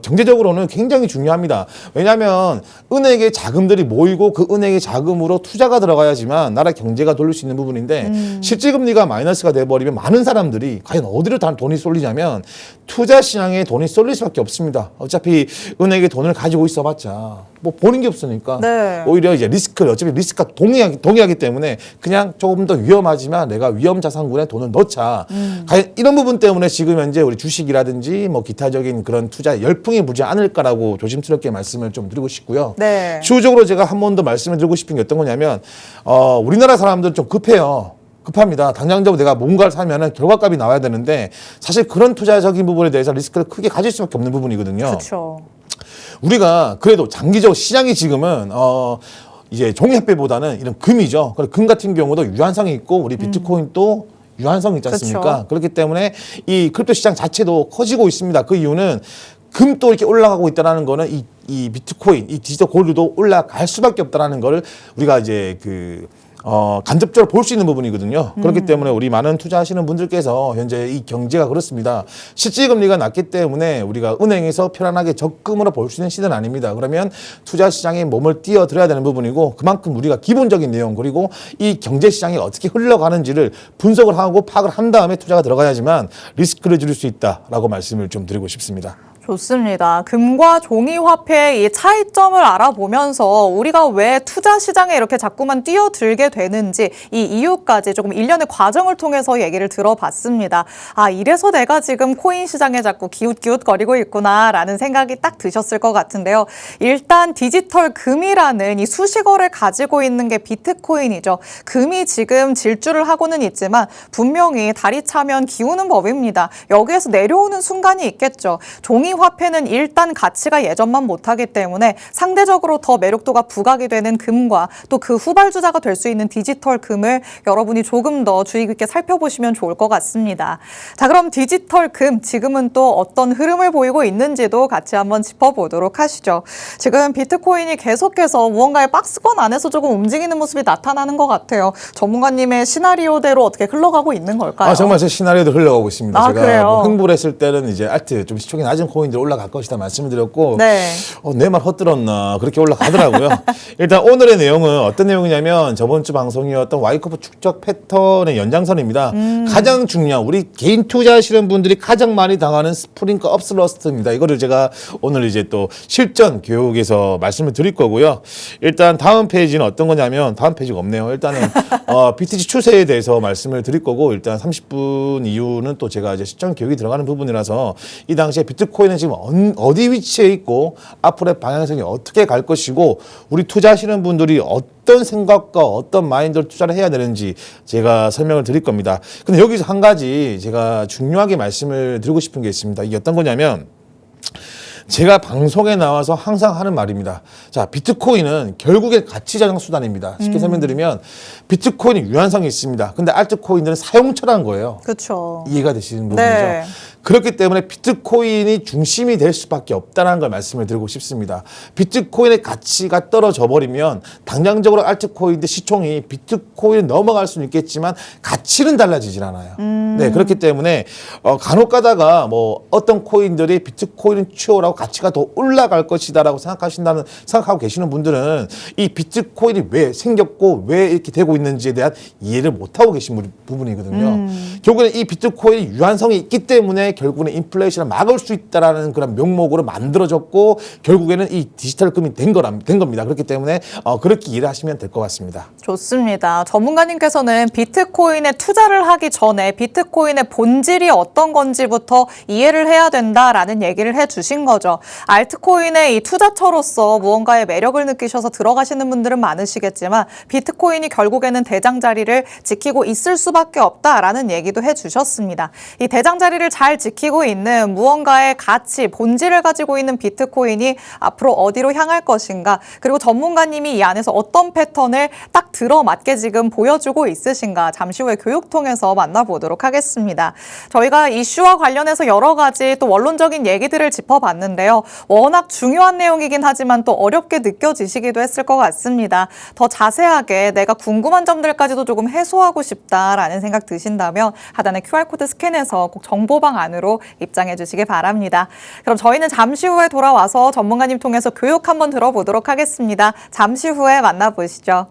경제적으로는 굉장히 중요합니다. 왜냐하면 은행에 자금들이 모이고 그 은행의 자금으로 투자가 들어가야지만 나라 경제가 돌릴 수 있는 부분인데 실질금리가 마이너스가 돼버리면 많은 사람들이 과연 어디로 다 돈이 쏠리냐면 투자 시장에 돈이 쏠릴 수밖에 없습니다. 어차피 은행에 돈을 가지고 있어봤자 뭐 보는 게 없으니까 네. 오히려 이제 리스크를 어차피 리스크가 동의하기 때문에 그냥 조금 더 위험하지만 내가 위험 자산군에 돈을 넣자. 과연 이런 부분 때문에 지금 현재 우리 주식이라든지 뭐 기타적인 그런 투자 열풍이 불지 않을까라고 조심스럽게 말씀을 좀 드리고 싶고요. 네. 추후적으로 제가 한 번 더 말씀을 드리고 싶은 게 어떤 거냐면 우리나라 사람들은 좀 급해요. 급합니다. 당장적으로 내가 뭔가를 사면은 결과값이 나와야 되는데 사실 그런 투자적인 부분에 대해서 리스크를 크게 가질 수밖에 없는 부분이거든요. 그렇죠. 우리가 그래도 장기적으로 시장이 지금은 이제 종이화폐보다는 이런 금이죠. 그리고 금 같은 경우도 유한성이 있고 우리 비트코인도 유한성이 있지 않습니까? 그쵸. 그렇기 때문에 이 크립토 시장 자체도 커지고 있습니다. 그 이유는 금도 이렇게 올라가고 있다는 거는 이 비트코인, 이 디지털 골드도 올라갈 수밖에 없다는 거를 우리가 이제 간접적으로 볼 수 있는 부분이거든요. 그렇기 때문에 우리 많은 투자하시는 분들께서 현재 이 경제가 그렇습니다. 실질금리가 낮기 때문에 우리가 은행에서 편안하게 적금으로 볼 수 있는 시대는 아닙니다. 그러면 투자 시장에 몸을 뛰어들어야 되는 부분이고 그만큼 우리가 기본적인 내용 그리고 이 경제 시장이 어떻게 흘러가는지를 분석을 하고 파악을 한 다음에 투자가 들어가야지만 리스크를 줄일 수 있다라고 말씀을 좀 드리고 싶습니다. 좋습니다. 금과 종이화폐의 이 차이점을 알아보면서 우리가 왜 투자 시장에 이렇게 자꾸만 뛰어들게 되는지 이 이유까지 조금 일련의 과정을 통해서 얘기를 들어봤습니다. 아, 이래서 내가 지금 코인 시장에 자꾸 기웃기웃거리고 있구나라는 생각이 딱 드셨을 것 같은데요. 일단 디지털 금이라는 이 수식어를 가지고 있는 게 비트코인이죠. 금이 지금 질주를 하고는 있지만 분명히 다리 차면 기우는 법입니다. 여기에서 내려오는 순간이 있겠죠. 종이 화폐는 일단 가치가 예전만 못하기 때문에 상대적으로 더 매력도가 부각이 되는 금과 또 그 후발주자가 될 수 있는 디지털 금을 여러분이 조금 더 주의 깊게 살펴보시면 좋을 것 같습니다. 자, 그럼 디지털 금 지금은 또 어떤 흐름을 보이고 있는지도 같이 한번 짚어보도록 하시죠. 지금 비트코인이 계속해서 무언가의 박스권 안에서 조금 움직이는 모습이 나타나는 것 같아요. 전문가님의 시나리오대로 어떻게 흘러가고 있는 걸까요? 정말 제 시나리오도 흘러가고 있습니다. 아, 제가 그래요? 뭐 흥분했을 때는 이제 알트 좀 시총이 낮은 코인들 올라갈 것이다 말씀을 드렸고 네. 내 말 헛들었나 그렇게 올라가더라고요. 일단 오늘의 내용은 어떤 내용이냐면 저번 주 방송이었던 와이커프 축적 패턴의 연장선입니다. 가장 중요한 우리 개인 투자하시는 분들이 가장 많이 당하는 스프링크 업슬러스트입니다. 이거를 제가 오늘 이제 또 실전 교육에서 말씀을 드릴 거고요. 일단 다음 페이지는 어떤 거냐면 다음 페이지가 없네요. 일단은 BTC 추세에 대해서 말씀을 드릴 거고 일단 30분 이후는 또 제가 이제 실전 교육이 들어가는 부분이라서 이 당시에 비트코인은 비트코인은 지금 어디 위치에 있고 앞으로의 방향성이 어떻게 갈 것이고 우리 투자하시는 분들이 어떤 생각과 어떤 마인드로 투자를 해야 되는지 제가 설명을 드릴 겁니다. 근데 여기서 한 가지 제가 중요하게 말씀을 드리고 싶은 게 있습니다. 이게 어떤 거냐면 제가 방송에 나와서 항상 하는 말입니다. 자, 비트코인은 결국엔 가치 저장 수단입니다. 쉽게 설명드리면 비트코인이 유한성이 있습니다. 근데 알트코인들은 사용처라는 거예요. 그렇죠. 이해가 되시는 부분이죠. 네. 그렇기 때문에 비트코인이 중심이 될 수밖에 없다는 걸 말씀을 드리고 싶습니다. 비트코인의 가치가 떨어져 버리면 당장적으로 알트코인의 시총이 비트코인을 넘어갈 수는 있겠지만 가치는 달라지질 않아요. 네, 그렇기 때문에 간혹 가다가 뭐 어떤 코인들이 비트코인을 추월하고 가치가 더 올라갈 것이다라고 생각하고 계시는 분들은 이 비트코인이 왜 생겼고 왜 이렇게 되고 있는지에 대한 이해를 못하고 계신 부분이거든요. 결국에는 이 비트코인이 유한성이 있기 때문에 결국에는 인플레이션을 막을 수 있다라는 그런 명목으로 만들어졌고 결국에는 이 디지털 금이 된 겁니다. 그렇기 때문에 그렇게 이해를 하시면 될 것 같습니다. 좋습니다. 전문가님께서는 비트코인에 투자를 하기 전에 비트코인의 본질이 어떤 건지부터 이해를 해야 된다라는 얘기를 해주신 거죠. 알트코인의 이 투자처로서 무언가의 매력을 느끼셔서 들어가시는 분들은 많으시겠지만 비트코인이 결국에는 대장 자리를 지키고 있을 수밖에 없다라는 얘기도 해주셨습니다. 이 대장 자리를 잘 지키고 있는 무언가의 가치, 본질을 가지고 있는 비트코인이 앞으로 어디로 향할 것인가, 그리고 전문가님이 이 안에서 어떤 패턴을 딱 들어맞게 지금 보여주고 있으신가, 잠시 후에 교육 통해서 만나보도록 하겠습니다. 저희가 이슈와 관련해서 여러 가지 또 원론적인 얘기들을 짚어봤는데요. 워낙 중요한 내용이긴 하지만 또 어렵게 느껴지시기도 했을 것 같습니다. 더 자세하게 내가 궁금한 점들까지도 조금 해소하고 싶다라는 생각 드신다면 하단의 QR코드 스캔해서 꼭 정보방 안으로 입장해 주시기 바랍니다. 그럼 저희는 잠시 후에 돌아와서 전문가님 통해서 교육 한번 들어보도록 하겠습니다. 잠시 후에 만나보시죠.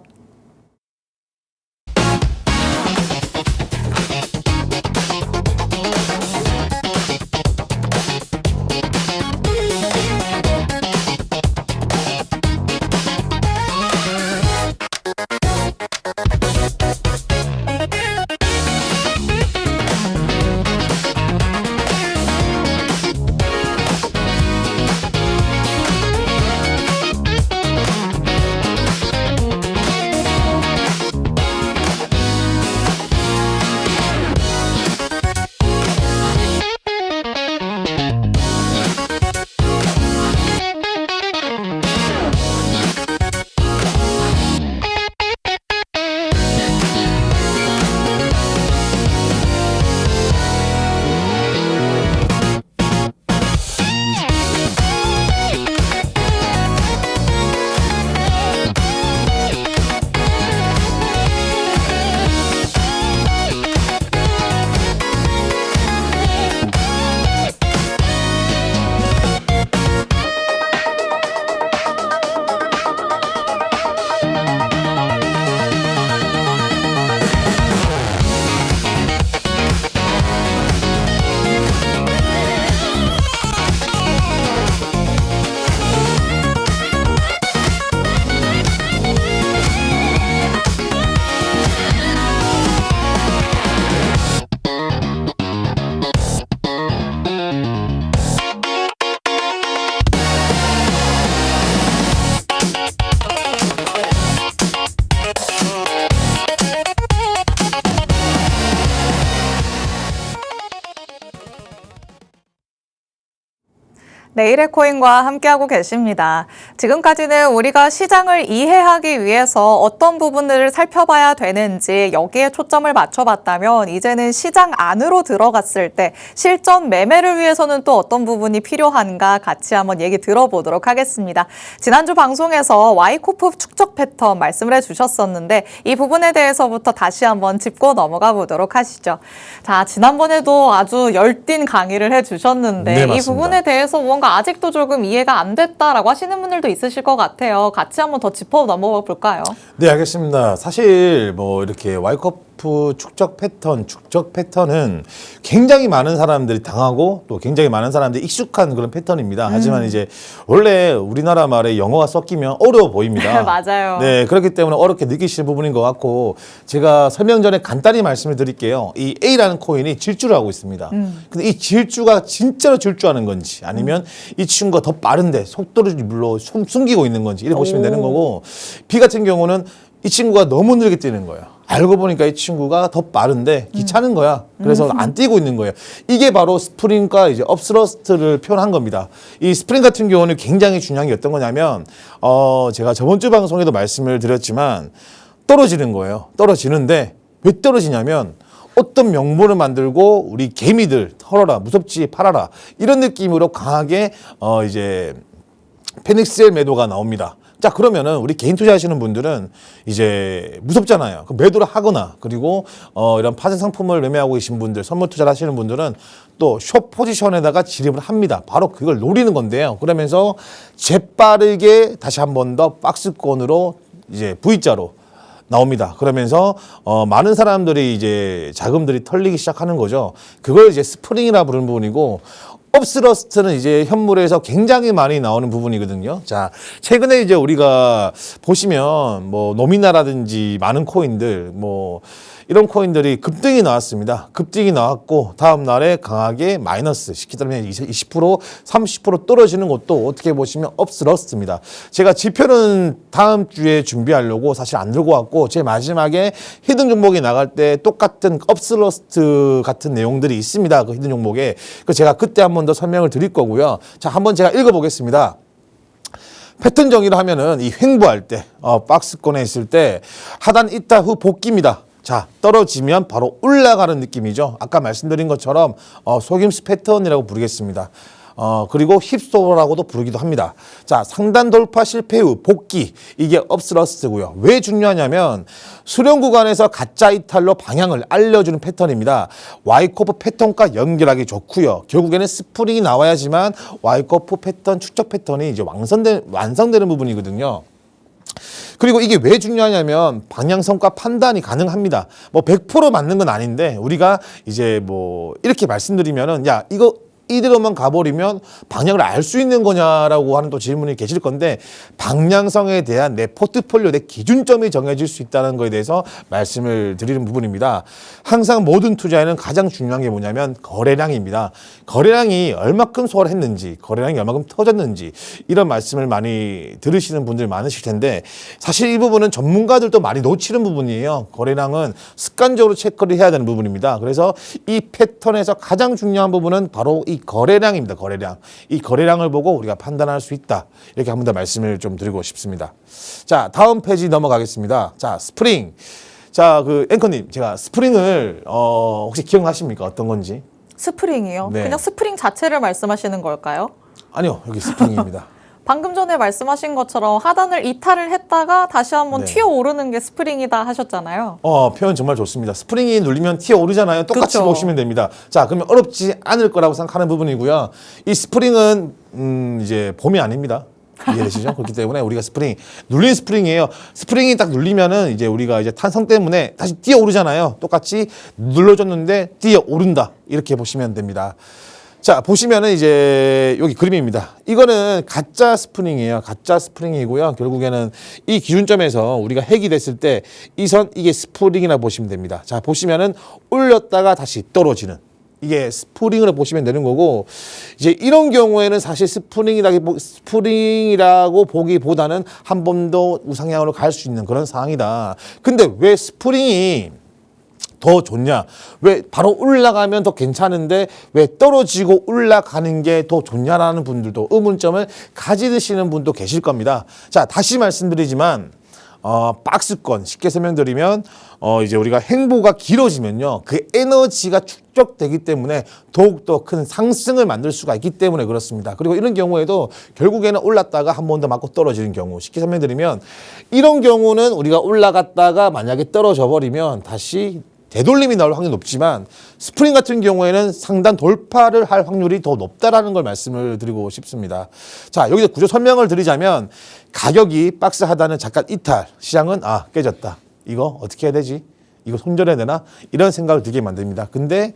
내일의 코인과 함께하고 계십니다. 지금까지는 우리가 시장을 이해하기 위해서 어떤 부분들을 살펴봐야 되는지 여기에 초점을 맞춰봤다면 이제는 시장 안으로 들어갔을 때 실전 매매를 위해서는 또 어떤 부분이 필요한가 같이 한번 얘기 들어보도록 하겠습니다. 지난주 방송에서 와이코프 축적 패턴 말씀을 해주셨었는데 이 부분에 대해서부터 다시 한번 짚고 넘어가 보도록 하시죠. 자, 지난번에도 아주 열띤 강의를 해주셨는데 네, 이 부분에 대해서 뭔가 아직도 조금 이해가 안 됐다라고 하시는 분들도 있으실 것 같아요. 같이 한번 더 짚어 넘어가 볼까요? 네, 알겠습니다. 사실 뭐 이렇게 와이커프 EMF 축적 패턴은 굉장히 많은 사람들이 당하고 또 굉장히 많은 사람들이 익숙한 그런 패턴입니다. 하지만 이제 원래 우리나라 말에 영어가 섞이면 어려워 보입니다. 맞아요. 네, 그렇기 때문에 어렵게 느끼시는 부분인 것 같고 제가 설명 전에 간단히 말씀을 드릴게요. 이 A라는 코인이 질주를 하고 있습니다. 근데 이 질주가 진짜로 질주하는 건지 아니면 이 친구가 더 빠른데 속도를 물로 숨기고 있는 건지 이렇게 보시면 되는 거고 B 같은 경우는 이 친구가 너무 느리게 뛰는 거예요. 알고 보니까 이 친구가 더 빠른데 귀찮은 거야. 그래서 안 뛰고 있는 거예요. 이게 바로 스프링과 이제 업스러스트를 표현한 겁니다. 이 스프링 같은 경우는 굉장히 중요한 게 어떤 거냐면 제가 저번 주 방송에도 말씀을 드렸지만 떨어지는 거예요. 떨어지는데 왜 떨어지냐면 어떤 명분을 만들고 우리 개미들 털어라 무섭지 팔아라 이런 느낌으로 강하게 이제 페닉스엘 매도가 나옵니다. 자, 그러면은 우리 개인 투자하시는 분들은 이제 무섭잖아요. 매도를 하거나 그리고 이런 파생 상품을 매매하고 계신 분들, 선물 투자를 하시는 분들은 또 숏 포지션에다가 진입을 합니다. 바로 그걸 노리는 건데요. 그러면서 재빠르게 다시 한 번 더 박스권으로 이제 V자로 나옵니다. 그러면서 많은 사람들이 이제 자금들이 털리기 시작하는 거죠. 그걸 이제 스프링이라 부르는 부분이고 업스러스트는 이제 현물에서 굉장히 많이 나오는 부분이거든요. 자, 최근에 이제 우리가 보시면 뭐 노미나라든지 많은 코인들 뭐 이런 코인들이 급등이 나왔습니다. 급등이 나왔고 다음 날에 강하게 마이너스 시키다면 20%, 30% 떨어지는 것도 어떻게 보시면 업스러스트입니다. 제가 지표는 다음 주에 준비하려고 사실 안 들고 왔고 제 마지막에 히든 종목이 나갈 때 똑같은 업스러스트 같은 내용들이 있습니다. 그 히든 종목에. 그 제가 그때 한 번 더 설명을 드릴 거고요. 자, 한번 제가 읽어보겠습니다. 패턴 정의를 하면은 이 횡보할 때, 박스권에 있을 때 하단 이탈 후 복귀입니다. 자, 떨어지면 바로 올라가는 느낌이죠. 아까 말씀드린 것처럼 속임수 패턴이라고 부르겠습니다. 그리고 힙소라고도 부르기도 합니다. 자, 상단 돌파 실패 후 복귀. 이게 업스러스트고요. 왜 중요하냐면 수렴 구간에서 가짜 이탈로 방향을 알려주는 패턴입니다. 와이코프 패턴과 연결하기 좋고요. 결국에는 스프링이 나와야지만 와이코프 패턴, 축적 패턴이 이제 완성되는 부분이거든요. 그리고 이게 왜 중요하냐면 방향성과 판단이 가능합니다. 뭐 100% 맞는 건 아닌데 우리가 이제 뭐 이렇게 말씀드리면은 야, 이대로만 가버리면 방향을 알 수 있는 거냐라고 하는 또 질문이 계실 건데 방향성에 대한 내 포트폴리오, 내 기준점이 정해질 수 있다는 거에 대해서 말씀을 드리는 부분입니다. 항상 모든 투자에는 가장 중요한 게 뭐냐면 거래량입니다. 거래량이 얼마큼 소화를 했는지, 거래량이 얼마큼 터졌는지 이런 말씀을 많이 들으시는 분들 많으실 텐데 사실 이 부분은 전문가들도 많이 놓치는 부분이에요. 거래량은 습관적으로 체크를 해야 되는 부분입니다. 그래서 이 패턴에서 가장 중요한 부분은 바로 이 거래량입니다. 거래량. 이 거래량을 보고 우리가 판단할 수 있다. 이렇게 한 번 더 말씀을 좀 드리고 싶습니다. 자, 다음 페이지 넘어가겠습니다. 자, 스프링. 자, 그 앵커님, 제가 스프링을 혹시 기억나십니까? 어떤 건지? 스프링이요? 네. 그냥 스프링 자체를 말씀하시는 걸까요? 아니요, 여기 스프링입니다. 방금 전에 말씀하신 것처럼 하단을 이탈을 했다가 다시 한번 네. 튀어오르는 게 스프링이다 하셨잖아요. 표현 정말 좋습니다. 스프링이 눌리면 튀어 오르잖아요. 똑같이 그쵸. 보시면 됩니다. 자, 그러면 어렵지 않을 거라고 생각하는 부분이고요. 이 스프링은 이제 봄이 아닙니다. 이해되시죠? 그렇기 때문에 우리가 눌린 스프링이에요. 스프링이 딱 눌리면은 이제 우리가 이제 탄성 때문에 다시 뛰어 오르잖아요. 똑같이 눌러줬는데 뛰어 오른다. 이렇게 보시면 됩니다. 자, 보시면은 이제 여기 그림입니다. 이거는 가짜 스프링이에요. 가짜 스프링이고요. 결국에는 이 기준점에서 우리가 핵이 됐을 때 이 선, 이게 스프링이라고 보시면 됩니다. 자, 보시면은 올렸다가 다시 떨어지는. 이게 스프링으로 보시면 되는 거고, 이제 이런 경우에는 사실 스프링이라고 보기보다는 한 번 더 우상향으로 갈 수 있는 그런 상황이다. 근데 왜 스프링이 더 좋냐? 왜 바로 올라가면 더 괜찮은데 왜 떨어지고 올라가는 게 더 좋냐라는 분들도 의문점을 가지시는 분도 계실 겁니다. 자, 다시 말씀드리지만 박스권 쉽게 설명드리면 이제 우리가 행보가 길어지면요, 그 에너지가 축적되기 때문에 더욱더 큰 상승을 만들 수가 있기 때문에 그렇습니다. 그리고 이런 경우에도 결국에는 올랐다가 한 번 더 맞고 떨어지는 경우, 쉽게 설명드리면 이런 경우는 우리가 올라갔다가 만약에 떨어져 버리면 다시 되돌림이 나올 확률이 높지만 스프링 같은 경우에는 상단 돌파를 할 확률이 더 높다라는 걸 말씀을 드리고 싶습니다. 자, 여기서 구조 설명을 드리자면 가격이 박스 하단은 잠깐 이탈, 시장은 깨졌다. 이거 어떻게 해야 되지? 이거 손절해야 되나? 이런 생각을 들게 만듭니다. 근데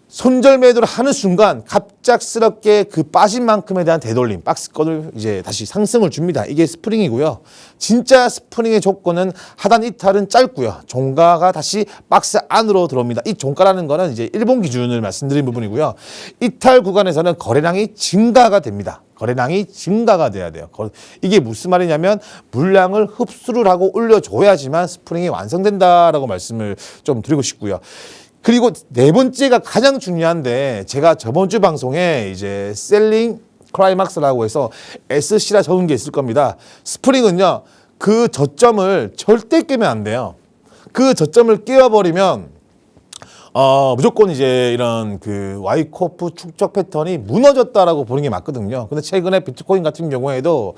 손절 매도를 하는 순간 갑작스럽게 그 빠진 만큼에 대한 되돌림, 박스권을 이제 다시 상승을 줍니다. 이게 스프링이고요. 진짜 스프링의 조건은 하단 이탈은 짧고요. 종가가 다시 박스 안으로 들어옵니다. 이 종가라는 거는 이제 일본 기준을 말씀드린 부분이고요. 이탈 구간에서는 거래량이 증가가 됩니다. 거래량이 증가가 돼야 돼요. 이게 무슨 말이냐면 물량을 흡수를 하고 올려줘야지만 스프링이 완성된다라고 말씀을 좀 드리고 싶고요. 그리고 네 번째가 가장 중요한데 제가 저번 주 방송에 이제 셀링 클라이막스라고 해서 SC라 적은 게 있을 겁니다. 스프링은요, 그 저점을 절대 깨면 안 돼요. 그 저점을 깨워버리면 무조건 이제 이런 그 와이코프 축적 패턴이 무너졌다라고 보는 게 맞거든요. 근데 최근에 비트코인 같은 경우에도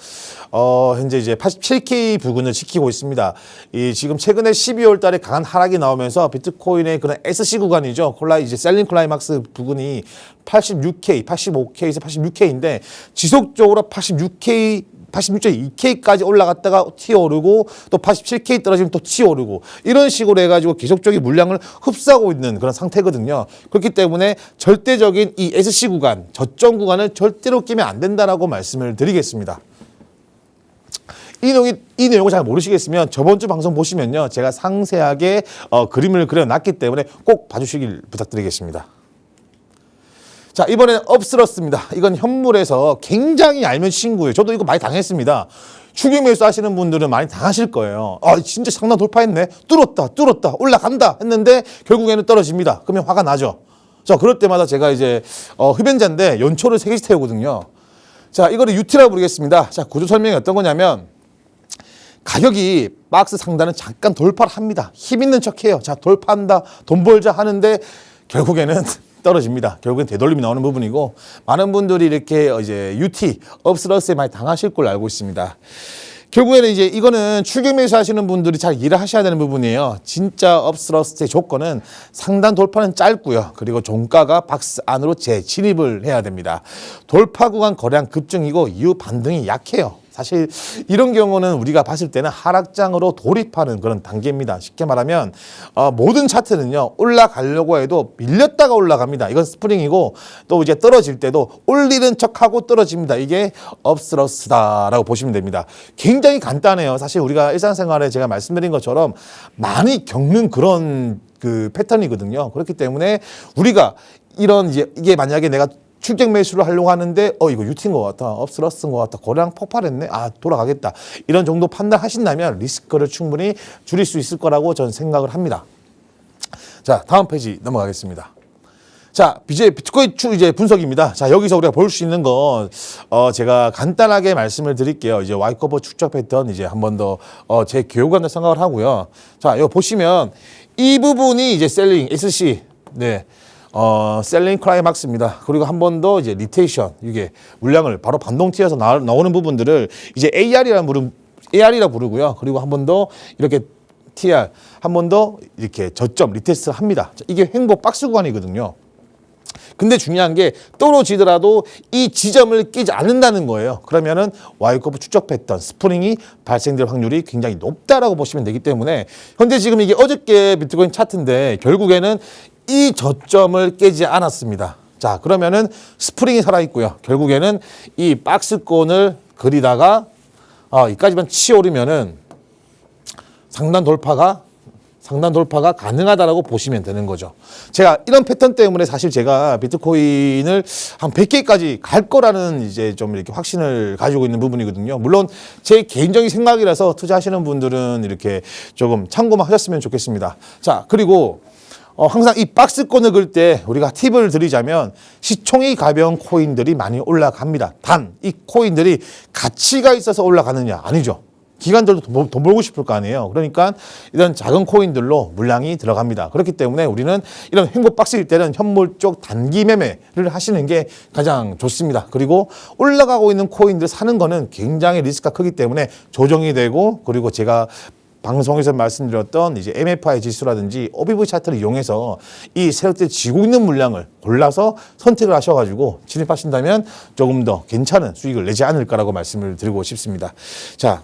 현재 이제 87K 부근을 지키고 있습니다. 이 지금 최근에 12월 달에 강한 하락이 나오면서 비트코인의 그런 SC 구간이죠. 이제 셀링 클라이막스 부근이 86K, 85K에서 86K인데 지속적으로 86.2K까지 올라갔다가 튀어오르고 또 87K 떨어지면 또 튀어오르고 이런 식으로 해가지고 계속적인 물량을 흡수하고 있는 그런 상태거든요. 그렇기 때문에 절대적인 이 SC 구간, 저점 구간을 절대로 끼면 안 된다라고 말씀을 드리겠습니다. 이 내용을 잘 모르시겠으면 저번 주 방송 보시면요. 제가 상세하게 그림을 그려놨기 때문에 꼭 봐주시길 부탁드리겠습니다. 자, 이번에는 업슬러스입니다. 이건 현물에서 굉장히 얄미운 친구예요. 저도 이거 많이 당했습니다. 추격 매수 하시는 분들은 많이 당하실 거예요. 진짜 상단 돌파했네. 뚫었다, 올라간다 했는데 결국에는 떨어집니다. 그러면 화가 나죠. 자, 그럴 때마다 제가 이제 흡연자인데 연초를 3개씩 태우거든요. 자, 이거를 UT라고 부르겠습니다. 자, 구조 설명이 어떤 거냐면 가격이 박스 상단은 잠깐 돌파를 합니다. 힘 있는 척해요. 자, 돌파한다, 돈 벌자 하는데 결국에는 떨어집니다. 결국엔 되돌림이 나오는 부분이고 많은 분들이 이렇게 이제 UT, 업스러스에 많이 당하실 걸 알고 있습니다. 결국에는 이제 이거는 출격 매수 하시는 분들이 잘 이해를 하셔야 되는 부분이에요. 진짜 업스러스의 조건은 상단 돌파는 짧고요. 그리고 종가가 박스 안으로 재진입을 해야 됩니다. 돌파 구간 거래량 급증이고 이후 반등이 약해요. 사실 이런 경우는 우리가 봤을 때는 하락장으로 돌입하는 그런 단계입니다. 쉽게 말하면 모든 차트는요, 올라가려고 해도 밀렸다가 올라갑니다. 이건 스프링이고 또 이제 떨어질 때도 올리는 척하고 떨어집니다. 이게 업스러스다라고 보시면 됩니다. 굉장히 간단해요. 사실 우리가 일상생활에 제가 말씀드린 것처럼 많이 겪는 그런 그 패턴이거든요. 그렇기 때문에 우리가 이게 만약에 내가 출격 매수를 하려고 하는데 이거 유티인 것 같다, 업스러스인 것 같다, 거래량 폭발했네, 돌아가겠다, 이런 정도 판단하신다면 리스크를 충분히 줄일 수 있을 거라고 저는 생각을 합니다. 자, 다음 페이지 넘어가겠습니다. 자, 이제 비트코인 이제 분석입니다. 자, 여기서 우리가 볼 수 있는 건 제가 간단하게 말씀을 드릴게요. 이제 와이커버 축적 패턴 이제 한 번 더 제 교육관을 생각을 하고요. 자, 여기 보시면 이 부분이 이제 셀링 SC, 네. 셀링 클라이막스입니다. 그리고 한 번 더 이제 리테이션, 이게 물량을 바로 반동 튀어서 나오는 부분들을 이제 AR이라고 부르고요. 그리고 한 번 더 이렇게 TR, 한 번 더 이렇게 저점 리테스트 합니다. 이게 횡보 박스 구간이거든요. 근데 중요한 게 떨어지더라도 이 지점을 깨지 않는다는 거예요. 그러면은 와이커브 축적 패턴, 스프링이 발생될 확률이 굉장히 높다라고 보시면 되기 때문에 현재 지금 이게 어저께 비트코인 차트인데 결국에는 이 저점을 깨지 않았습니다. 자, 그러면은 스프링이 살아있고요. 결국에는 이 박스권을 그리다가 이까지만 치오르면은 상단 돌파가 가능하다라고 보시면 되는 거죠. 제가 이런 패턴 때문에 사실 제가 비트코인을 한 100개까지 갈 거라는 이제 좀 이렇게 확신을 가지고 있는 부분이거든요. 물론 제 개인적인 생각이라서 투자하시는 분들은 이렇게 조금 참고만 하셨으면 좋겠습니다. 자, 그리고 항상 이 박스권을 그릴 때 우리가 팁을 드리자면 시총이 가벼운 코인들이 많이 올라갑니다. 단, 이 코인들이 가치가 있어서 올라가느냐? 아니죠. 기관들도 돈 벌고 싶을 거 아니에요. 그러니까 이런 작은 코인들로 물량이 들어갑니다. 그렇기 때문에 우리는 이런 횡보 박스일 때는 현물 쪽 단기 매매를 하시는 게 가장 좋습니다. 그리고 올라가고 있는 코인들 사는 거는 굉장히 리스크가 크기 때문에 조정이 되고, 그리고 제가 방송에서 말씀드렸던 이제 MFI 지수라든지 OBV 차트를 이용해서 이 세력들이 쥐고 있는 물량을 골라서 선택을 하셔가지고 진입하신다면 조금 더 괜찮은 수익을 내지 않을까라고 말씀을 드리고 싶습니다. 자,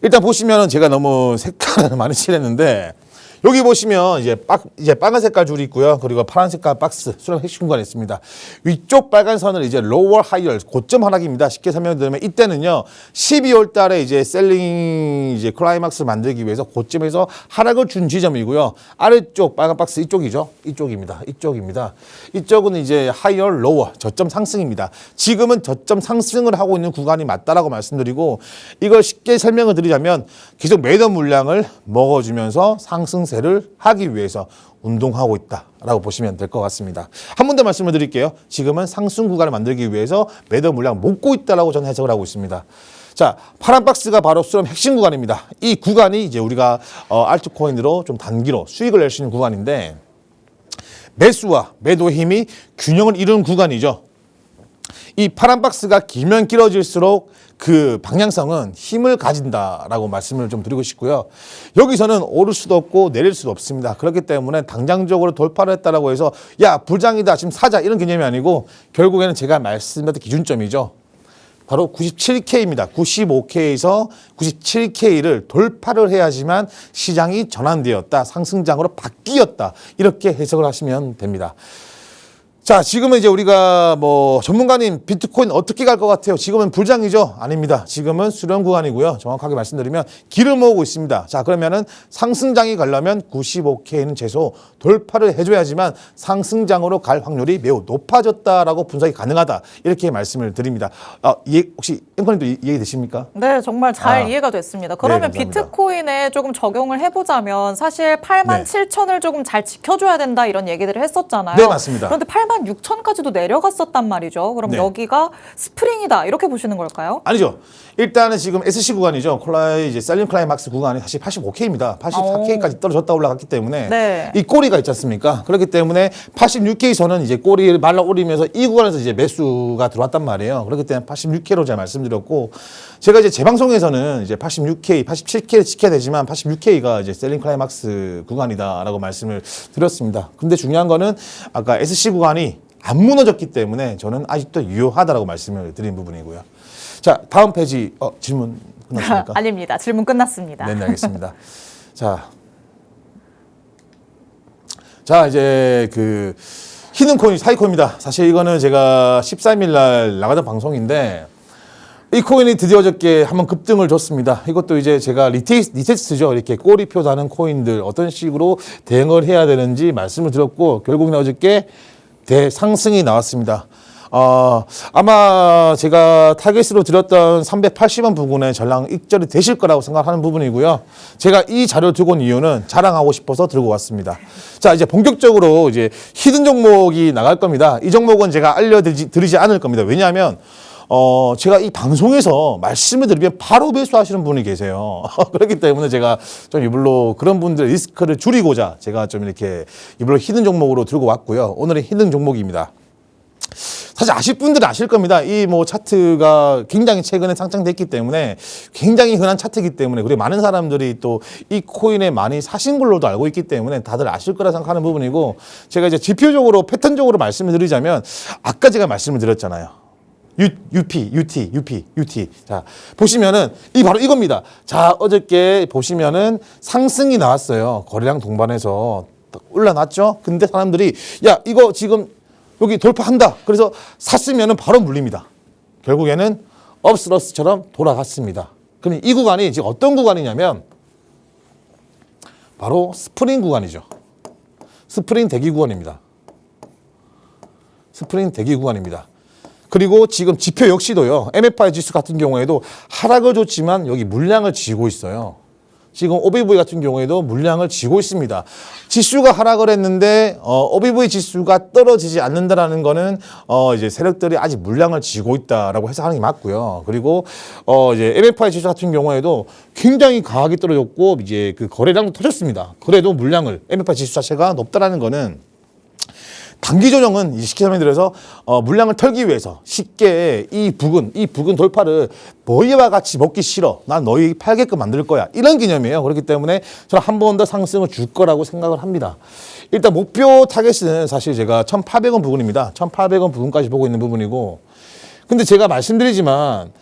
일단 보시면은 제가 너무 색깔을 많이 칠했는데 여기 보시면 이제 빨간 색깔 줄이 있고요. 그리고 파란 색깔 박스, 수렴 핵심 공간이 있습니다. 위쪽 빨간 선을 이제 lower higher 고점 하락입니다. 쉽게 설명드리면 이때는요, 12월 달에 이제 셀링 이제 클라이막스를 만들기 위해서 고점에서 하락을 준 지점이고요. 아래쪽 빨간 박스 이쪽이죠. 이쪽입니다. 이쪽은 이제 higher, lower 저점 상승입니다. 지금은 저점 상승을 하고 있는 구간이 맞다라고 말씀드리고, 이걸 쉽게 설명을 드리자면 계속 매도 물량을 먹어주면서 상승세를 하기 위해서 운동하고 있다라고 보시면 될 것 같습니다. 한 번 더 말씀을 드릴게요. 지금은 상승 구간을 만들기 위해서 매도 물량 먹고 있다라고 저는 해석을 하고 있습니다. 자, 파란 박스가 바로 수렴 핵심 구간입니다. 이 구간이 이제 우리가 알트코인으로 좀 단기로 수익을 낼 수 있는 구간인데, 매수와 매도의 힘이 균형을 이루는 구간이죠. 이 파란 박스가 길면 길어질수록 그 방향성은 힘을 가진다라고 말씀을 좀 드리고 싶고요. 여기서는 오를 수도 없고 내릴 수도 없습니다. 그렇기 때문에 당장적으로 돌파를 했다라고 해서 야, 불장이다, 지금 사자, 이런 개념이 아니고, 결국에는 제가 말씀드렸던 기준점이죠. 바로 97K입니다. 95K에서 97K를 돌파를 해야지만 시장이 전환되었다, 상승장으로 바뀌었다, 이렇게 해석을 하시면 됩니다. 자, 지금은 이제 우리가 뭐 전문가님 비트코인 어떻게 갈 것 같아요? 지금은 불장이죠? 아닙니다. 지금은 수렴 구간이고요. 정확하게 말씀드리면 길을 모으고 있습니다. 자, 그러면은 상승장이 가려면 95K는 최소 돌파를 해줘야지만 상승장으로 갈 확률이 매우 높아졌다라고 분석이 가능하다, 이렇게 말씀을 드립니다. 혹시 앵커님도 이해되십니까? 네, 정말 잘 이해가 됐습니다. 그러면 네, 비트코인에 조금 적용을 해보자면 사실 87,000을 조금 잘 지켜줘야 된다, 이런 얘기들을 했었잖아요. 네, 맞습니다. 그런데 86,000까지도 내려갔었단 말이죠. 그럼 네. 여기가 스프링이다, 이렇게 보시는 걸까요? 아니죠. 일단은 지금 SC 구간이죠. 이제 셀링 클라이막스 구간이 사실 85K입니다. 84K까지 떨어졌다 올라갔기 때문에 네. 이 꼬리가 있지 않습니까? 그렇기 때문에 86K선은 이제 꼬리를 말라오르면서 이 구간에서 이제 매수가 들어왔단 말이에요. 그렇기 때문에 86K로 제가 말씀드렸고, 제가 이제 제 방송에서는 이제 86K, 87K를 지켜야 되지만 86K가 이제 셀링 클라이막스 구간이다라고 말씀을 드렸습니다. 근데 중요한 거는 아까 SC 구간이 안 무너졌기 때문에 저는 아직도 유효하다라고 말씀을 드린 부분이고요. 자, 다음 페이지 질문 끝났습니까? 아닙니다. 질문 끝났습니다. 네, 알겠습니다. 자, 이제 그 히든코인 사이코입니다. 사실 이거는 제가 13일 날 나가던 방송인데, 이 코인이 드디어 어저께 한번 급등을 줬습니다. 이것도 이제 제가 리테스트죠. 이렇게 꼬리표 다는 코인들 어떤 식으로 대응을 해야 되는지 말씀을 드렸고, 결국은 어저께 대상승이 나왔습니다. 아마 제가 타겟으로 드렸던 380원 부근에 전량 익절이 되실 거라고 생각하는 부분이고요. 제가 이 자료를 들고 온 이유는 자랑하고 싶어서 들고 왔습니다. 자, 이제 본격적으로 이제 히든 종목이 나갈 겁니다. 이 종목은 제가 알려드리지 않을 겁니다. 왜냐하면 제가 이 방송에서 말씀을 드리면 바로 매수하시는 분이 계세요. 그렇기 때문에 제가 좀 이불로 그런 분들 리스크를 줄이고자 제가 좀 이렇게 이불로 히든 종목으로 들고 왔고요. 오늘의 히든 종목입니다. 사실 아실 분들은 아실 겁니다. 이 뭐 차트가 굉장히 최근에 상장됐기 때문에 굉장히 흔한 차트이기 때문에, 그리고 많은 사람들이 또 이 코인에 많이 사신 걸로도 알고 있기 때문에 다들 아실 거라 생각하는 부분이고, 제가 이제 지표적으로 패턴적으로 말씀을 드리자면 아까 제가 말씀을 드렸잖아요. UT. 자, 보시면은 바로 이겁니다. 자, 어저께 보시면은 상승이 나왔어요. 거래량 동반해서 올라났죠. 근데 사람들이 야, 이거 지금 여기 돌파한다. 그래서 샀으면은 바로 물립니다. 결국에는 업스러스처럼 돌아갔습니다. 그럼 이 구간이 지금 어떤 구간이냐면 바로 스프링 구간이죠. 스프링 대기 구간입니다. 그리고 지금 지표 역시도요. MFI 지수 같은 경우에도 하락을 줬지만 여기 물량을 쥐고 있어요. 지금 OBV 같은 경우에도 물량을 쥐고 있습니다. 지수가 하락을 했는데 OBV 지수가 떨어지지 않는다라는 거는 이제 세력들이 아직 물량을 쥐고 있다라고 해석하는 게 맞고요. 그리고 이제 MFI 지수 같은 경우에도 굉장히 강하게 떨어졌고 이제 그 거래량도 터졌습니다. 그래도 물량을 MFI 지수 자체가 높다라는 거는 단기 조정은 쉽게 설명드려서 물량을 털기 위해서 쉽게 이 부근 돌파를 너희와 같이 먹기 싫어. 난 너희 팔게끔 만들 거야. 이런 개념이에요. 그렇기 때문에 저는 한 번 더 상승을 줄 거라고 생각을 합니다. 일단 목표 타겟은 사실 제가 1,800원 부근입니다. 1,800원 부근까지 보고 있는 부분이고, 근데 제가 말씀드리지만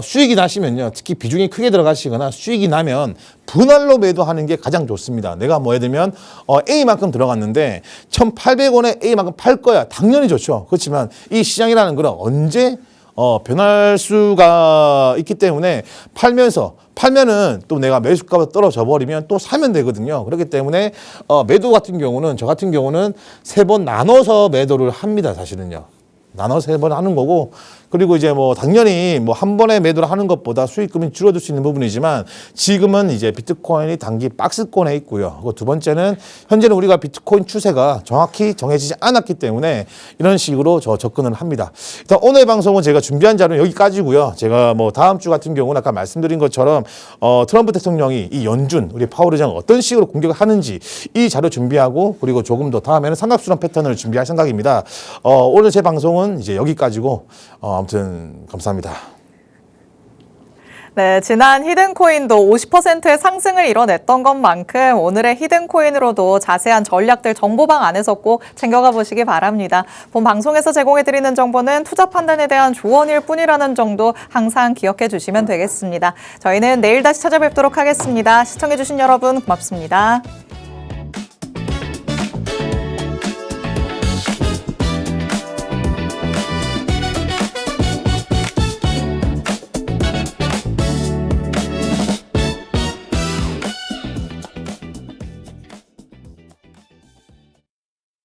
수익이 나시면요. 특히 비중이 크게 들어가시거나 수익이 나면 분할로 매도하는 게 가장 좋습니다. 내가 뭐 예를 들면 A만큼 들어갔는데 1,800원에 A만큼 팔 거야. 당연히 좋죠. 그렇지만 이 시장이라는 거는 언제 변할 수가 있기 때문에 팔면은 또 내가 매수가가 떨어져 버리면 또 사면 되거든요. 그렇기 때문에 매도 같은 경우는 저 같은 경우는 3번 나눠서 매도를 합니다. 사실은요. 나눠서 3번 하는 거고, 그리고 이제 뭐 당연히 뭐 한 번에 매도를 하는 것보다 수익금이 줄어들 수 있는 부분이지만 지금은 이제 비트코인이 단기 박스권에 있고요. 그리고 두 번째는 현재는 우리가 비트코인 추세가 정확히 정해지지 않았기 때문에 이런 식으로 접근을 합니다. 일단 오늘 방송은 제가 준비한 자료는 여기까지고요. 제가 뭐 다음 주 같은 경우는 아까 말씀드린 것처럼 트럼프 대통령이 이 연준 우리 파월 의장을 어떤 식으로 공격을 하는지 이 자료 준비하고, 그리고 조금 더 다음에는 삼각수렴 패턴을 준비할 생각입니다. 오늘 제 방송은 이제 여기까지고 아무튼 감사합니다. 네, 지난 히든코인도 50%의 상승을 이뤄냈던 것만큼 오늘의 히든코인으로도 자세한 전략들 정보방 안에서 꼭 챙겨가 보시기 바랍니다. 본 방송에서 제공해드리는 정보는 투자 판단에 대한 조언일 뿐이라는 점도 항상 기억해 주시면 되겠습니다. 저희는 내일 다시 찾아뵙도록 하겠습니다. 시청해주신 여러분 고맙습니다.